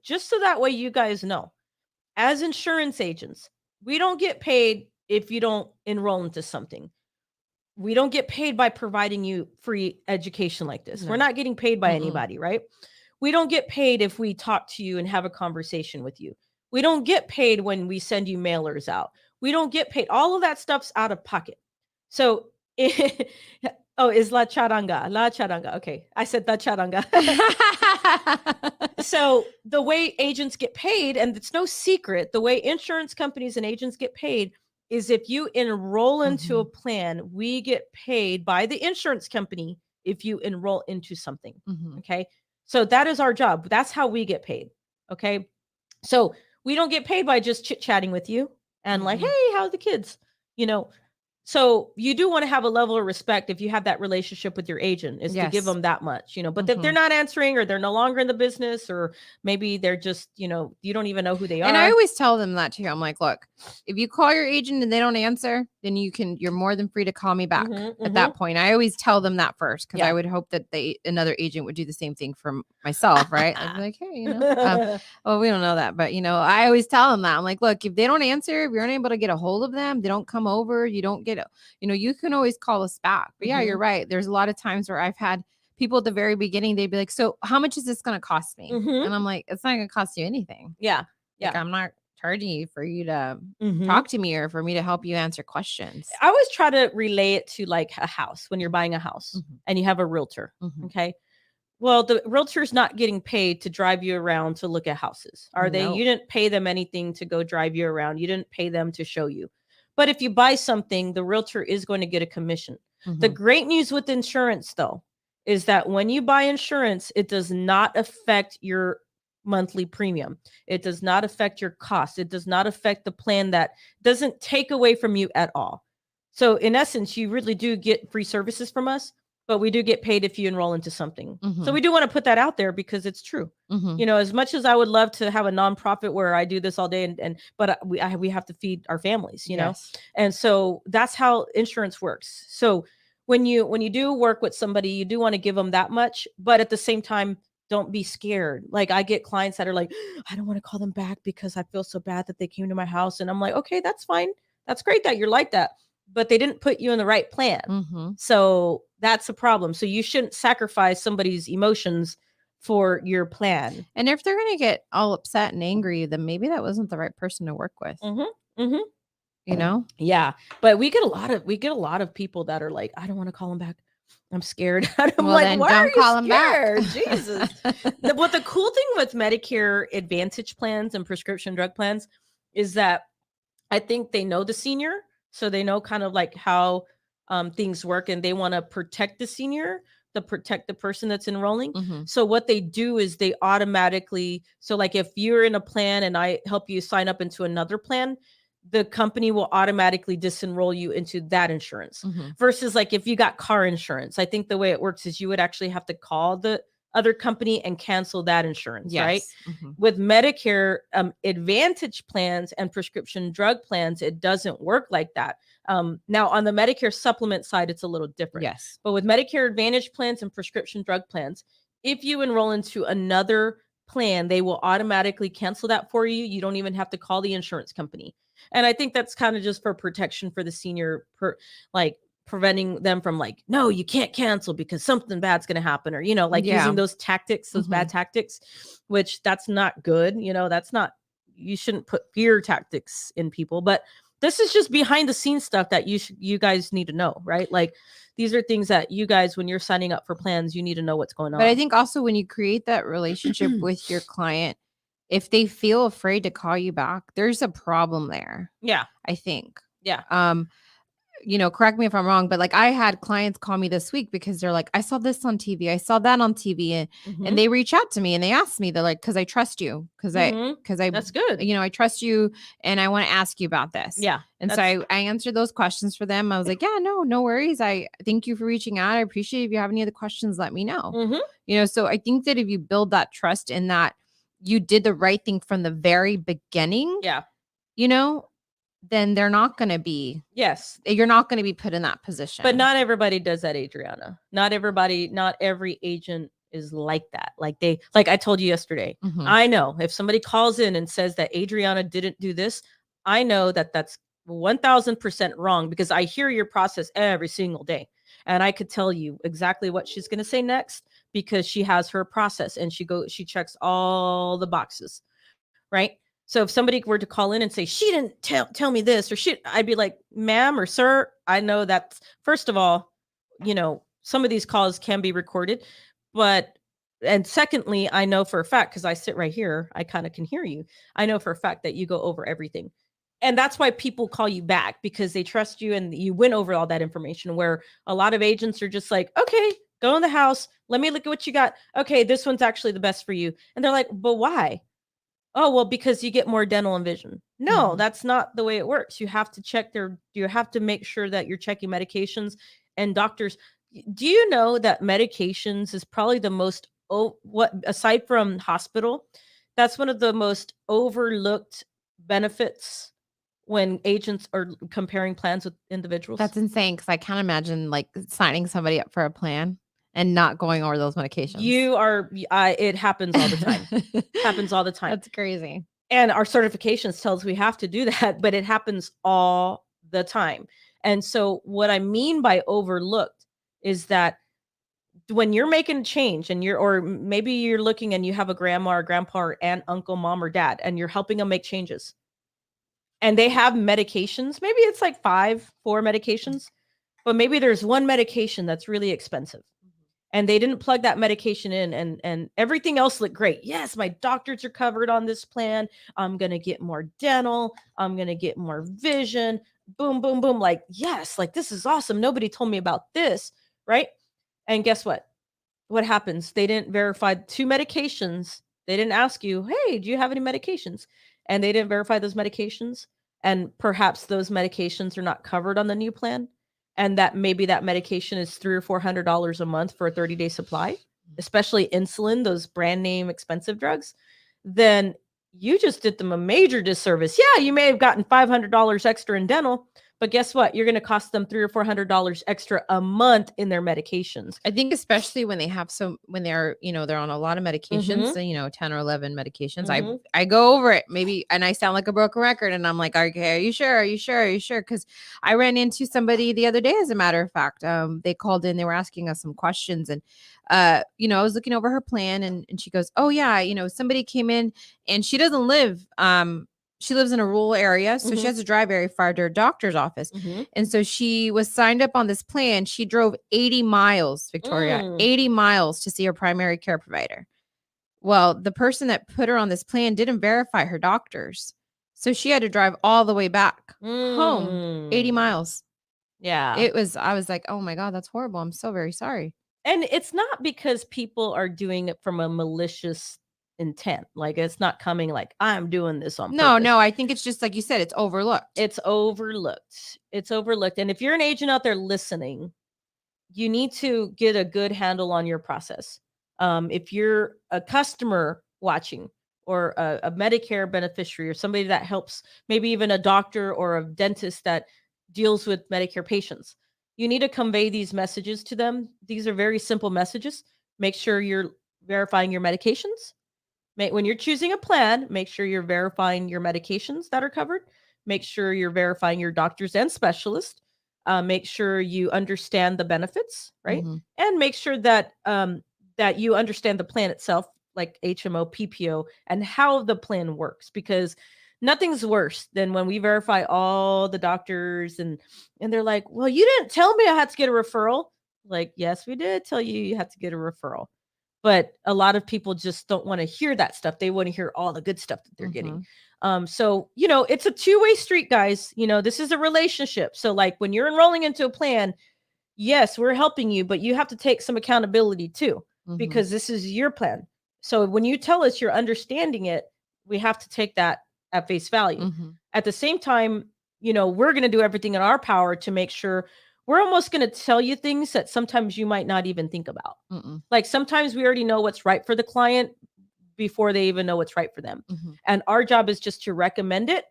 just so that way you guys know, as insurance agents, we don't get paid if you don't enroll into something. We don't get paid by providing you free education like this. No. We're not getting paid by anybody, right? We don't get paid if we talk to you and have a conversation with you. We don't get paid when we send you mailers out. We don't get paid. All of that stuff's out of pocket. So, is la charanga. Okay, I said la charanga. So the way agents get paid, and it's no secret, the way insurance companies and agents get paid is if you enroll into a plan, we get paid by the insurance company if you enroll into something. Okay. So that is our job. That's how we get paid. Okay. So we don't get paid by just chit-chatting with you and like, hey, how are the kids? So you do want to have a level of respect if you have that relationship with your agent, is to give them that much, but if they're not answering or they're no longer in the business, or maybe they're just, you don't even know who they are. And I always tell them that too. I'm like, look, if you call your agent and they don't answer, then you're more than free to call me back at that point. I always tell them that first, because I would hope that another agent would do the same thing for myself. Right. I'd be like, hey, well, we don't know that, but I always tell them that. I'm like, look, if they don't answer, if you're unable to get a hold of them, they don't come over, you don't get you can always call us back. But yeah, you're right. There's a lot of times where I've had people at the very beginning, they'd be like, so how much is this going to cost me? And I'm like, it's not going to cost you anything. Yeah. Like, I'm not charging you for you to talk to me or for me to help you answer questions. I always try to relay it to like a house. When you're buying a house and you have a realtor. Okay. Well, the realtor's not getting paid to drive you around to look at houses. Are they? You didn't pay them anything to go drive you around. You didn't pay them to show you. But if you buy something, the realtor is going to get a commission. The great news with insurance, though, is that when you buy insurance, it does not affect your monthly premium. It does not affect your cost. It does not affect the plan. That doesn't take away from you at all. So in essence, you really do get free services from us, but we do get paid if you enroll into something. So we do want to put that out there because it's true. As much as I would love to have a nonprofit where I do this all day, but we have to feed our families, know? And so that's how insurance works. So when you do work with somebody, you do want to give them that much, but at the same time, don't be scared. Like, I get clients that are like, I don't want to call them back because I feel so bad that they came to my house. And I'm like, okay, that's fine. That's great that you're like that, but they didn't put you in the right plan. So that's a problem. So you shouldn't sacrifice somebody's emotions for your plan. And if they're going to get all upset and angry, then maybe that wasn't the right person to work with. you know? Yeah. But we get a lot of people that are like, I don't want to call them back. I'm scared. And I'm Well, like, then why don't are you call 'em back. scared? Jesus. What the cool thing with Medicare Advantage plans and prescription drug plans is that I think they know the senior, so they know kind of like how things work, and they want to protect the senior, to protect the person that's enrolling. Mhm. So what they do is they automatically, so like if you're in a plan and I help you sign up into another plan, the company will automatically disenroll you into that insurance. Mhm. Versus like if you got car insurance, I think the way it works is you would actually have to call the other company and cancel that insurance, right? Yes. Mhm. With Medicare Advantage plans and prescription drug plans, it doesn't work like that. Now, on the Medicare supplement side, it's a little different. Yes. But with Medicare Advantage plans and prescription drug plans, if you enroll into another plan, they will automatically cancel that for you. You don't even have to call the insurance company. And I think that's kind of just for protection for the senior, like preventing them from like, no, you can't cancel because something bad's going to happen, or like Yeah. using those tactics, those bad tactics, which that's not good. That's not, you shouldn't put fear tactics in people. But this is just behind the scenes stuff that you guys need to know, right? Like these are things that you guys, when you're signing up for plans, you need to know what's going on. But I think also when you create that relationship with your client, if they feel afraid to call you back, there's a problem there. Yeah. I think. Yeah. Correct me if I'm wrong, but like I had clients call me this week because they're like, I saw this on TV, I saw that on TV, and they reach out to me and they ask me, they're like, because I trust you, because I that's good. I trust you, and I want to ask you about this. Yeah. And so I answered those questions for them. I was like, yeah, no worries. I thank you for reaching out. I appreciate it. If you have any other questions, let me know. So I think that if you build that trust in that you did the right thing from the very beginning, then they're not going to be, you're not going to be put in that position. But not everybody does that, Adriana. Not every agent is like that. Like I told you yesterday, I know if somebody calls in and says that Adriana didn't do this, I know that that's 1000% wrong, because I hear your process every single day. And I could tell you exactly what she's going to say next, because she has her process and she checks all the boxes. Right. So if somebody were to call in and say, she didn't tell me this, or I'd be like, ma'am or sir, I know that, first of all, some of these calls can be recorded, and secondly, I know for a fact, because I sit right here, I kind of can hear you. I know for a fact that you go over everything. And that's why people call you back, because they trust you and you went over all that information, where a lot of agents are just like, okay, go in the house. Let me look at what you got. Okay, this one's actually the best for you. And they're like, but why? Oh, well, because you get more dental and vision. No, that's not the way it works. You have to you have to make sure that you're checking medications and doctors. Do you know that medications is probably the most, aside from hospital, that's one of the most overlooked benefits when agents are comparing plans with individuals? That's insane, because I can't imagine like signing somebody up for a plan and not going over those medications. It happens all the time. Happens all the time. That's crazy. And our certifications tells we have to do that, but it happens all the time. And so what I mean by overlooked is that when you're making a change and or maybe you're looking and you have a grandma or grandpa or aunt, uncle, mom, or dad, and you're helping them make changes, and they have medications, maybe it's like 4 medications, but maybe there's one medication that's really expensive, and they didn't plug that medication in, and everything else looked great. Yes, my doctors are covered on this plan. I'm going to get more dental. I'm going to get more vision. Boom, boom, boom. Like, yes, like this is awesome. Nobody told me about this, right? And guess what? What happens? They didn't verify 2 medications. They didn't ask you, hey, do you have any medications? And they didn't verify those medications. And perhaps those medications are not covered on the new plan. And that maybe that medication is $300 or $400 a month for a 30-day supply, especially insulin, those brand name expensive drugs. Then you just did them a major disservice. Yeah, you may have gotten $500 extra in dental, but guess what? You're going to cost them $300 or $400 extra a month in their medications. I think especially when they have when they're, they're on a lot of medications, 10 or 11 medications. I go over it maybe, and I sound like a broken record, and I'm like, okay, are you sure? Are you sure? Are you sure? Because I ran into somebody the other day, as a matter of fact. They called in, they were asking us some questions, and I was looking over her plan, and she goes, oh yeah, somebody came in and she doesn't live, she lives in a rural area, so she Mhm. has to drive very far to her doctor's office. Mhm. And so she was signed up on this plan. She drove 80 miles, Victoria, Mm. 80 miles to see her primary care provider. Well, the person that put her on this plan didn't verify her doctors. So she had to drive all the way back home, 80 Mm. miles. Yeah. I was like, oh my God, that's horrible. I'm so very sorry. And it's not because people are doing it from a malicious intent. Like it's not coming like I'm doing this on No, purpose. no, I think it's just like you said, it's overlooked. It's overlooked. It's overlooked. And if you're an agent out there listening, you need to get a good handle on your process. If you're a customer watching or a Medicare beneficiary or somebody that helps, maybe even a doctor or a dentist that deals with Medicare patients, you need to convey these messages to them. These are very simple messages. Make sure you're verifying your medications. When you're choosing a plan, make sure you're verifying your medications that are covered. Make sure you're verifying your doctors and specialists. Make sure you understand the benefits, right? Mhm. And make sure that that you understand the plan itself, like HMO, PPO, and how the plan works. Because nothing's worse than when we verify all the doctors and they're like, "Well, you didn't tell me I had to get a referral." Like, yes, we did tell you have to get a referral. But a lot of people just don't want to hear that stuff. They want to hear all the good stuff that they're getting. Mhm. So, it's a two-way street, guys. This is a relationship. So, like when you're enrolling into a plan, yes, we're helping you, but you have to take some accountability too, Mhm. because this is your plan. So, when you tell us you're understanding it, we have to take that at face value. Mhm. At the same time, we're going to do everything in our power to make sure we're almost going to tell you things that sometimes you might not even think about. Mm-mm. Like sometimes we already know what's right for the client before they even know what's right for them. Mhm. And our job is just to recommend it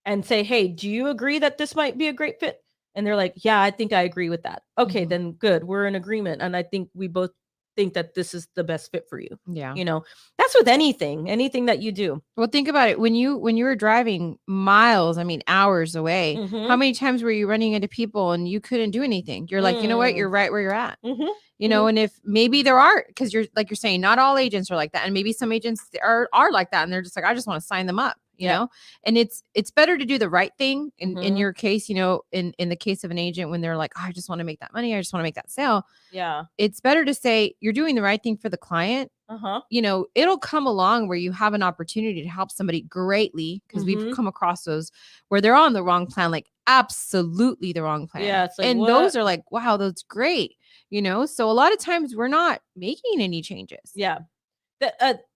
and say, "Hey, do you agree that this might be a great fit?" And they're like, "Yeah, I think I agree with that." Okay, Mhm. then good. We're in agreement. And I think we both think that this is the best fit for you. Yeah. That's with anything that you do. Well, think about it. When you were driving miles, I mean hours away, how Mhm. many times were you running into people and you couldn't do anything? You're like, you know what? Mm. You're right where you're at. Mhm. Mhm. And if maybe there are, because you're like you're saying, not all agents are like that, and maybe some agents are like that, and they're just like, I just want to sign them up, Yeah. And it's better to do the right thing in Mhm. your case, in the case of an agent when they're like, oh, I just want to make that money, I just want to make that sale. Yeah. It's better to say you're doing the right thing for the client. Uh-huh. It'll come along where you have an opportunity to help somebody greatly, because we've Mhm. come across those where they're on the wrong plan, like absolutely the wrong plan. Yeah, it's like, And "What?" those are like, wow, that's great. So a lot of times we're not making any changes. Yeah.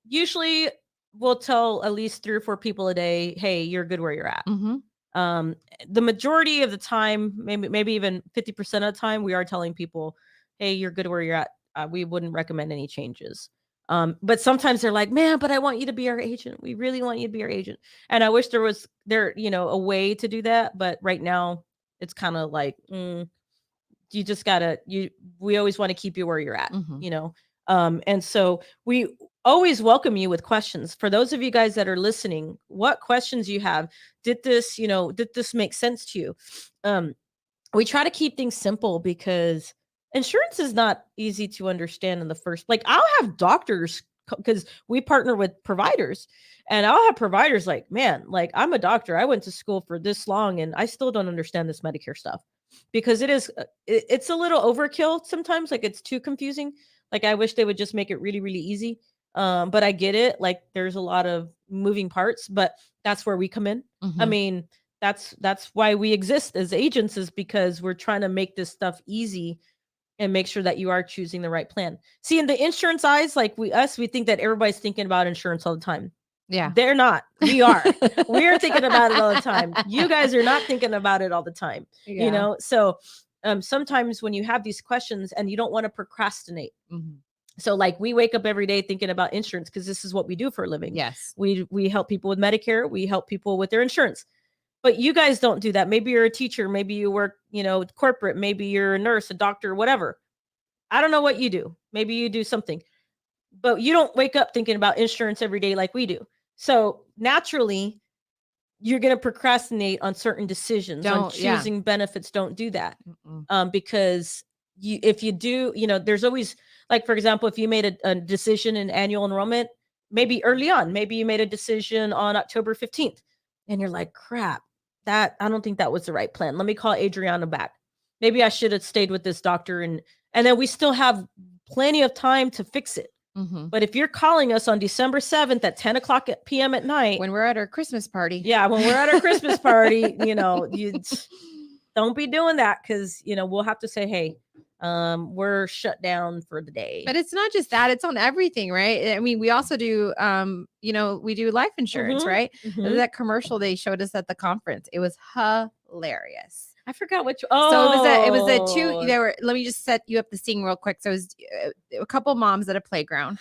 Usually we'll tell at least 3 or 4 people a day, "Hey, you're good where you're at." Mm-hmm. Um, the majority of the time, maybe even 50% of the time, we are telling people, "Hey, you're good where you're at. We wouldn't recommend any changes." But sometimes they're like, "Man, but I want you to be our agent. We really want you to be our agent." And I wish a way to do that, but right now it's kind of like, you just gotta you we always want to keep you where you're at, Mm-hmm. you know and so we always welcome you with questions. For those of you guys that are listening, what questions you have, did this make sense to you? We try to keep things simple because insurance is not easy to understand in the first. Like, I'll have doctors, because we partner with providers, and I'll have providers like, "Man, like, I'm a doctor, I went to school for this long and I still don't understand this Medicare stuff," because it's a little overkill sometimes. Like, it's too confusing. Like, I wish they would just make it really, really easy. But I get it, like, there's a lot of moving parts, but that's where we come in. I Mm-hmm. mean, that's why we exist as agents, is because we're trying to make this stuff easy and make sure that you are choosing the right plan. See, in the insurance eyes, like we think that everybody's thinking about insurance all the time. Yeah. They're not. We are. We're thinking about it all the time. You guys are not thinking about it all the time. Yeah. So sometimes when you have these questions and you don't want to procrastinate. Mm-hmm. So, like, we wake up every day thinking about insurance because this is what we do for a living. Yes. We help people with Medicare. We help people with their insurance. But you guys don't do that. Maybe you're a teacher, maybe you work, corporate, maybe you're a nurse, a doctor, whatever. I don't know what you do. Maybe you do something, but you don't wake up thinking about insurance every day like we do. So naturally, you're going to procrastinate on certain decisions, on Yeah. choosing benefits. Don't do that. Mm-mm. Because if you do, there's always, like, for example, if you made a decision in annual enrollment, maybe early on, maybe you made a decision on October 15th. and you're like, crap, that I don't think that was the right plan. Let me call Adriana back. Maybe I should have stayed with this doctor, and then we still have plenty of time to fix it. Mm-hmm. But if you're calling us on December 7th at 10 o'clock p.m. at night, When we're at our Christmas party. yeah, when we're at our Christmas party, you know, you don't be doing that, because, you know, we'll have to say, hey, we're shut down for the day. But it's not just that, it's on everything, right? I mean, we also do, you know, we do life insurance, Mhm, right? mhm. That commercial they showed us at the conference, it was hilarious. I forgot which. So it was a two. There were. Let me just set you up the scene real quick. So it was a couple moms at a playground,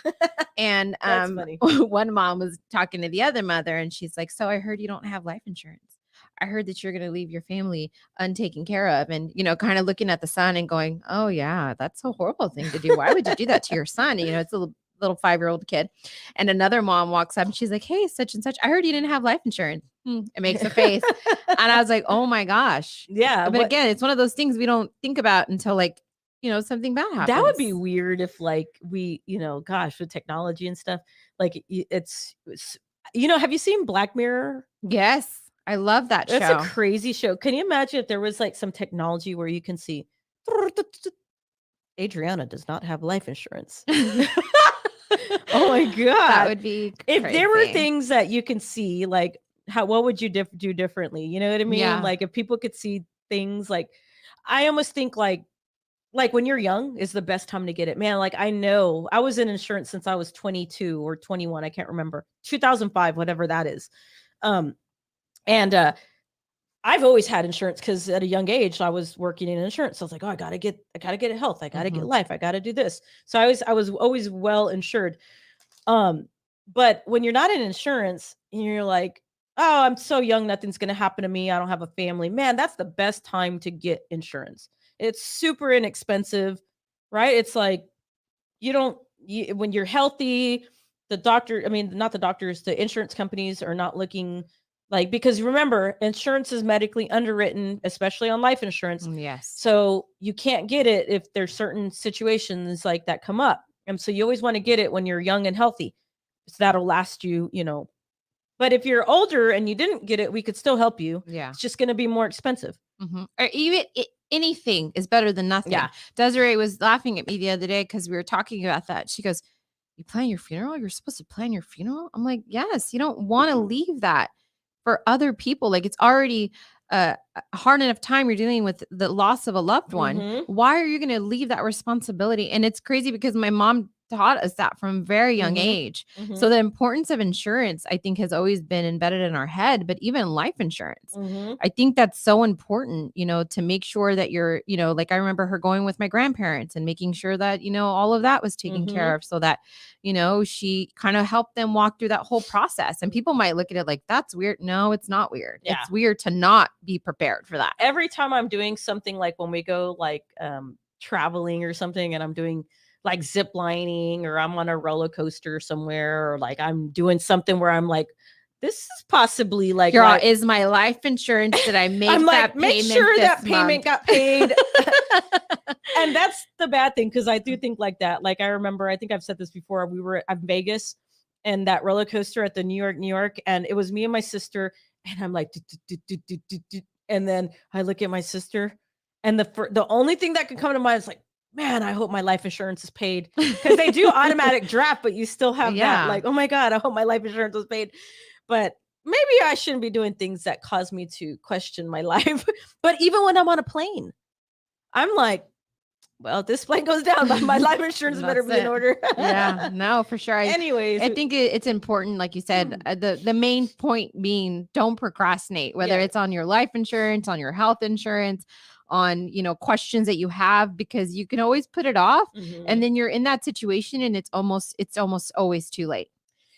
and That's funny. one mom was talking to the other mother, and she's like, "So I heard you don't have life insurance. I heard that you're going to leave your family untaken care of," and you know, kind of looking at the son and going, "Oh yeah, that's a horrible thing to do. Why would you do that to your son?" You know, it's a little 5-year-old kid. And another mom walks up and she's like, "Hey, such and such, I heard you didn't have life insurance." It makes a face. And I was like, oh my gosh. Yeah. But again, it's one of those things we don't think about until, like, you know, something bad happens. That would be weird if, like, we, you know, gosh, with technology and stuff, like, it's you know, have you seen Black Mirror? Yes. I love that show. It's a crazy show. Can you imagine if there was like some technology where you can see Adriana does not have life insurance? Oh my God. That would be crazy. If there were things that you can see, like, what would you do differently? You know what I mean? Yeah. Like, if people could see things, like, I almost think like when you're young is the best time to get it, man. Like, I know I was in insurance since I was 22 or 21. I can't remember, 2005, whatever that is. And I've always had insurance, because at a young age I was working in insurance. So I was like, oh, I gotta get health. I gotta get life. I gotta do this. So I was always well insured. But when you're not in insurance and you're like, oh, I'm so young, nothing's gonna happen to me, I don't have a family, man, that's the best time to get insurance. It's super inexpensive, right? It's like, when you're healthy, not the doctors, the insurance companies are not looking, like, because remember, insurance is medically underwritten, especially on life insurance. Yes. So you can't get it if there's certain situations like that come up. And so you always want to get it when you're young and healthy. So that'll last you, you know. But if you're older and you didn't get it, we could still help you. Yeah. It's just going to be more expensive. Or even anything is better than nothing. Yeah. Desiree was laughing at me the other day because we were talking about that. She goes, "You plan your funeral? You're supposed to plan your funeral?" I'm like, yes, you don't want to leave that for other people. Like, it's already a hard enough time you're dealing with the loss of a loved one. Why are you going to leave that responsibility? And it's crazy because my mom taught us that from a very young age. So the importance of insurance, I think, has always been embedded in our head, but even life insurance. I think that's so important, you know, to make sure that you're, you know, like, I remember her going with my grandparents and making sure that, you know, all of that was taken care of, so that, you know, she kind of helped them walk through that whole process. And people might look at it like, that's weird. No, it's not weird. Yeah. It's weird to not be prepared for that. Every time I'm doing something, like when we go, like, traveling or something, and I'm doing like zip lining, or I'm on a roller coaster somewhere, or like I'm doing something where I'm like, this is possibly like, is my life insurance, did I make I'm that like, make payment sure this that payment month? got paid. And that's the bad thing, because I do think like that. Like, I remember, I think I've said this before, we were at Vegas and that roller coaster at the New York, and it was me and my sister, and I'm like, and then I look at my sister, and the only thing that can come to mind is like, man, I hope my life insurance is paid, because they do automatic draft, but you still have that, like, oh my God, I hope my life insurance was paid. But maybe I shouldn't be doing things that cause me to question my life. But even when I'm on a plane, I'm like, well, if this plane goes down, my life insurance better be in order. Yeah, no, for sure. Anyways, I think it's important, like you said, the main point being, don't procrastinate, whether it's on your life insurance, on your health insurance, on, you know, questions that you have, because you can always put it off, and then you're in that situation and it's almost always too late.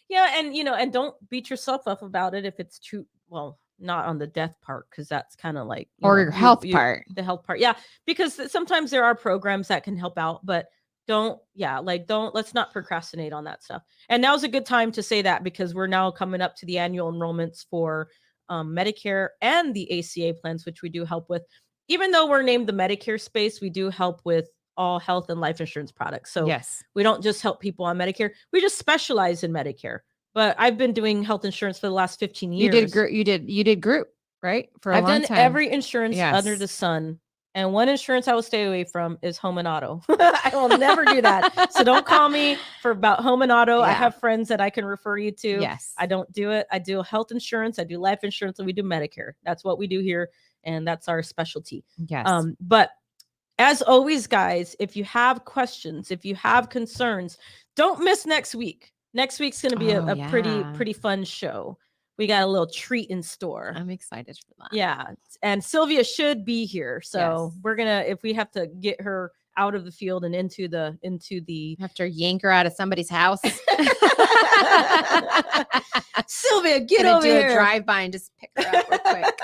Yeah. And, you know, and don't beat yourself up about it if it's too, well, not on the death part, because that's kind of like, your health part. The health part. Yeah. Because sometimes there are programs that can help out, but let's not procrastinate on that stuff. And now's a good time to say that, because we're now coming up to the annual enrollments for Medicare and the ACA plans, which we do help with. Even though we're named the Medicare Space, we do help with all health and life insurance products. So yes, we don't just help people on Medicare. We just specialize in Medicare. but I've been doing health insurance for the last 15 years. You did group, right? For a I've long done time. every insurance under Yes. the sun. And one insurance I will stay away from is home and auto. I will never do that. So don't call me for about home and auto. I Yeah. have friends that I can refer you to. Yes. I don't do it. I do health insurance. I do life insurance, and we do Medicare. That's what we do here. And that's our specialty. Yes. But as always, guys, if you have questions, if you have concerns, don't miss next week. Next week's going to be a pretty fun show. We got a little treat in store. I'm excited for that. Yeah. And Sylvia should be here. So Yes. we're going to, if we have to get her out of the field and into the have to yank her out of somebody's house. Sylvia, get over here. Do a drive-by and just pick her up real quick.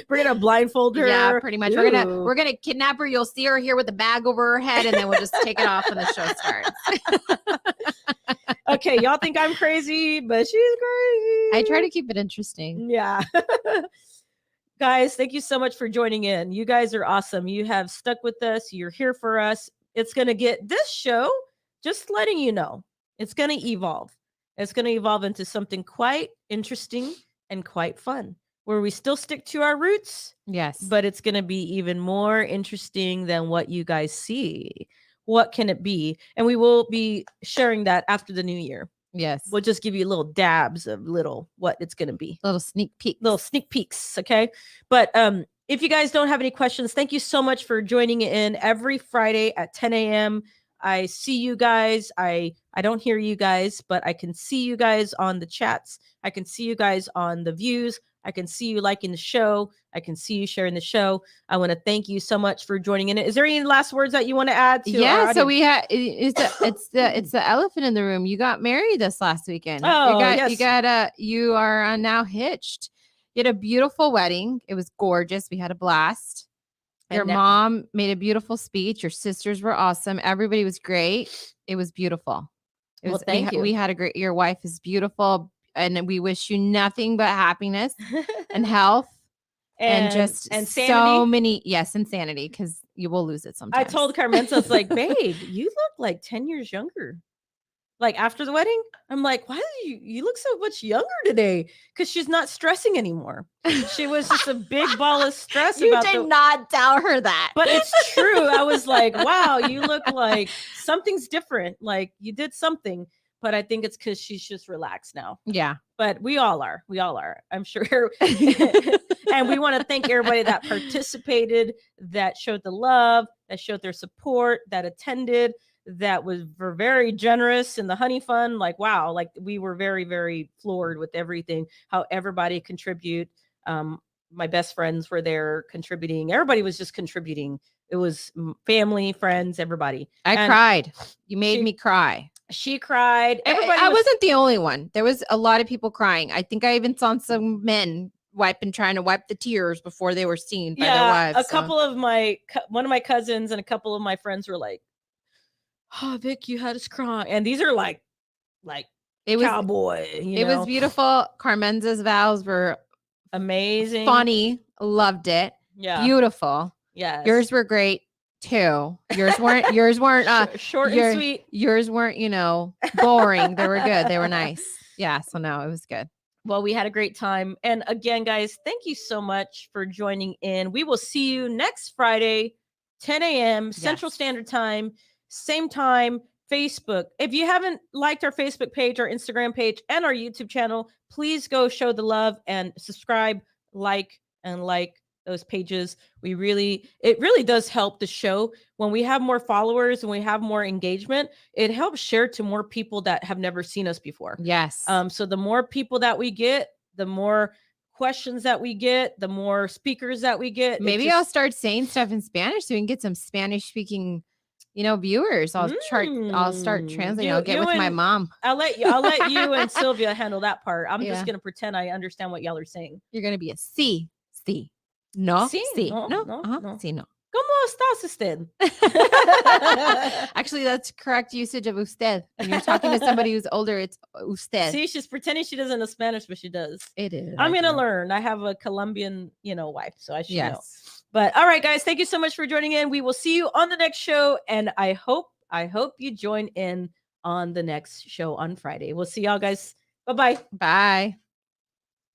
We're gonna blindfold her. Yeah, pretty much. Ooh. We're gonna kidnap her. You'll see her here with a bag over her head, and then we'll just take it off when the show starts. Okay, y'all think I'm crazy, but she's crazy. I try to keep it interesting. Yeah. Guys, thank you so much for joining in. You guys are awesome. You have stuck with us. You're here for us. It's going to get this show, just letting you know, it's going to evolve. It's going to evolve into something quite interesting and quite fun, where we still stick to our roots. Yes. But it's going to be even more interesting than what you guys see. What can it be? And we will be sharing that after the new year. Yes. We'll just give you little dabs of what it's going to be. Little sneak peeks. Okay. But if you guys don't have any questions, thank you so much for joining in every Friday at 10 a.m. I see you guys. I don't hear you guys, but I can see you guys on the chats. I can see you guys on the views. I can see you liking the show. I can see you sharing the show. I want to thank you so much for joining in. Is there any last words that you want to add to? Yeah, so we had it's the elephant in the room. You got married this last weekend. Oh, you are now hitched. You had a beautiful wedding. It was gorgeous. We had a blast. Your mom made a beautiful speech. Your sisters were awesome. Everybody was great. It was beautiful. Thank you. We had a great. Your wife is beautiful. And we wish you nothing but happiness and health and so many, insanity, because you will lose it sometimes. I told Carmenza, it's like, babe, you look like 10 years younger. Like after the wedding, I'm like, why do you look so much younger today? Because she's not stressing anymore. She was just a big ball of stress. You did not tell her that. But it's true. I was like, wow, you look like something's different. Like you did something. But I think it's because she's just relaxed now. Yeah. But we all are. I'm sure. And we want to thank everybody that participated, that showed the love, that showed their support, that attended, that were very generous in the honey fund. Like, wow. Like we were very, very floored with everything, how everybody contribute. My best friends were there contributing. Everybody was just contributing. It was family, friends, everybody. I cried. You made me cry. She cried. I wasn't the only one. There was a lot of people crying. I think I even saw some men trying to wipe the tears before they were seen by their wives. Couple of one of my cousins and a couple of my friends were like, "Oh, Vic, you had us cry." And these are like it was cowboy. It was beautiful. Carmenza's vows were amazing, funny. Loved it. Yeah, beautiful. Yeah, yours were great too. Yours weren't short and sweet. Yours weren't, boring. They were good. They were nice. Yeah. So no, it was good. Well, we had a great time. And again, guys, thank you so much for joining in. We will see you next Friday, 10 a.m. Central Standard Time, same time, Facebook. If you haven't liked our Facebook page, our Instagram page, and our YouTube channel, please go show the love and subscribe, like those pages. It really does help the show when we have more followers and we have more engagement. It helps share to more people that have never seen us before. Yes. So the more people that we get, the more questions that we get, the more speakers that we get. Maybe I'll start saying stuff in Spanish so we can get some Spanish speaking viewers. I'll start translating. I'll get with my mom. I'll let you and Sylvia handle that part. I'm just gonna pretend I understand what y'all are saying. You're gonna be a C. No, sí, sí, no. Sí, no. ¿Cómo estás usted? Actually, that's correct usage of usted. When you're talking to somebody who's older, it's usted. See, she's pretending she doesn't know Spanish, but she does. It is. I'm going to learn. I have a Colombian, wife, so I should know. But all right, guys, thank you so much for joining in. We will see you on the next show. And I hope you join in on the next show on Friday. We'll see y'all guys. Bye-bye. Bye.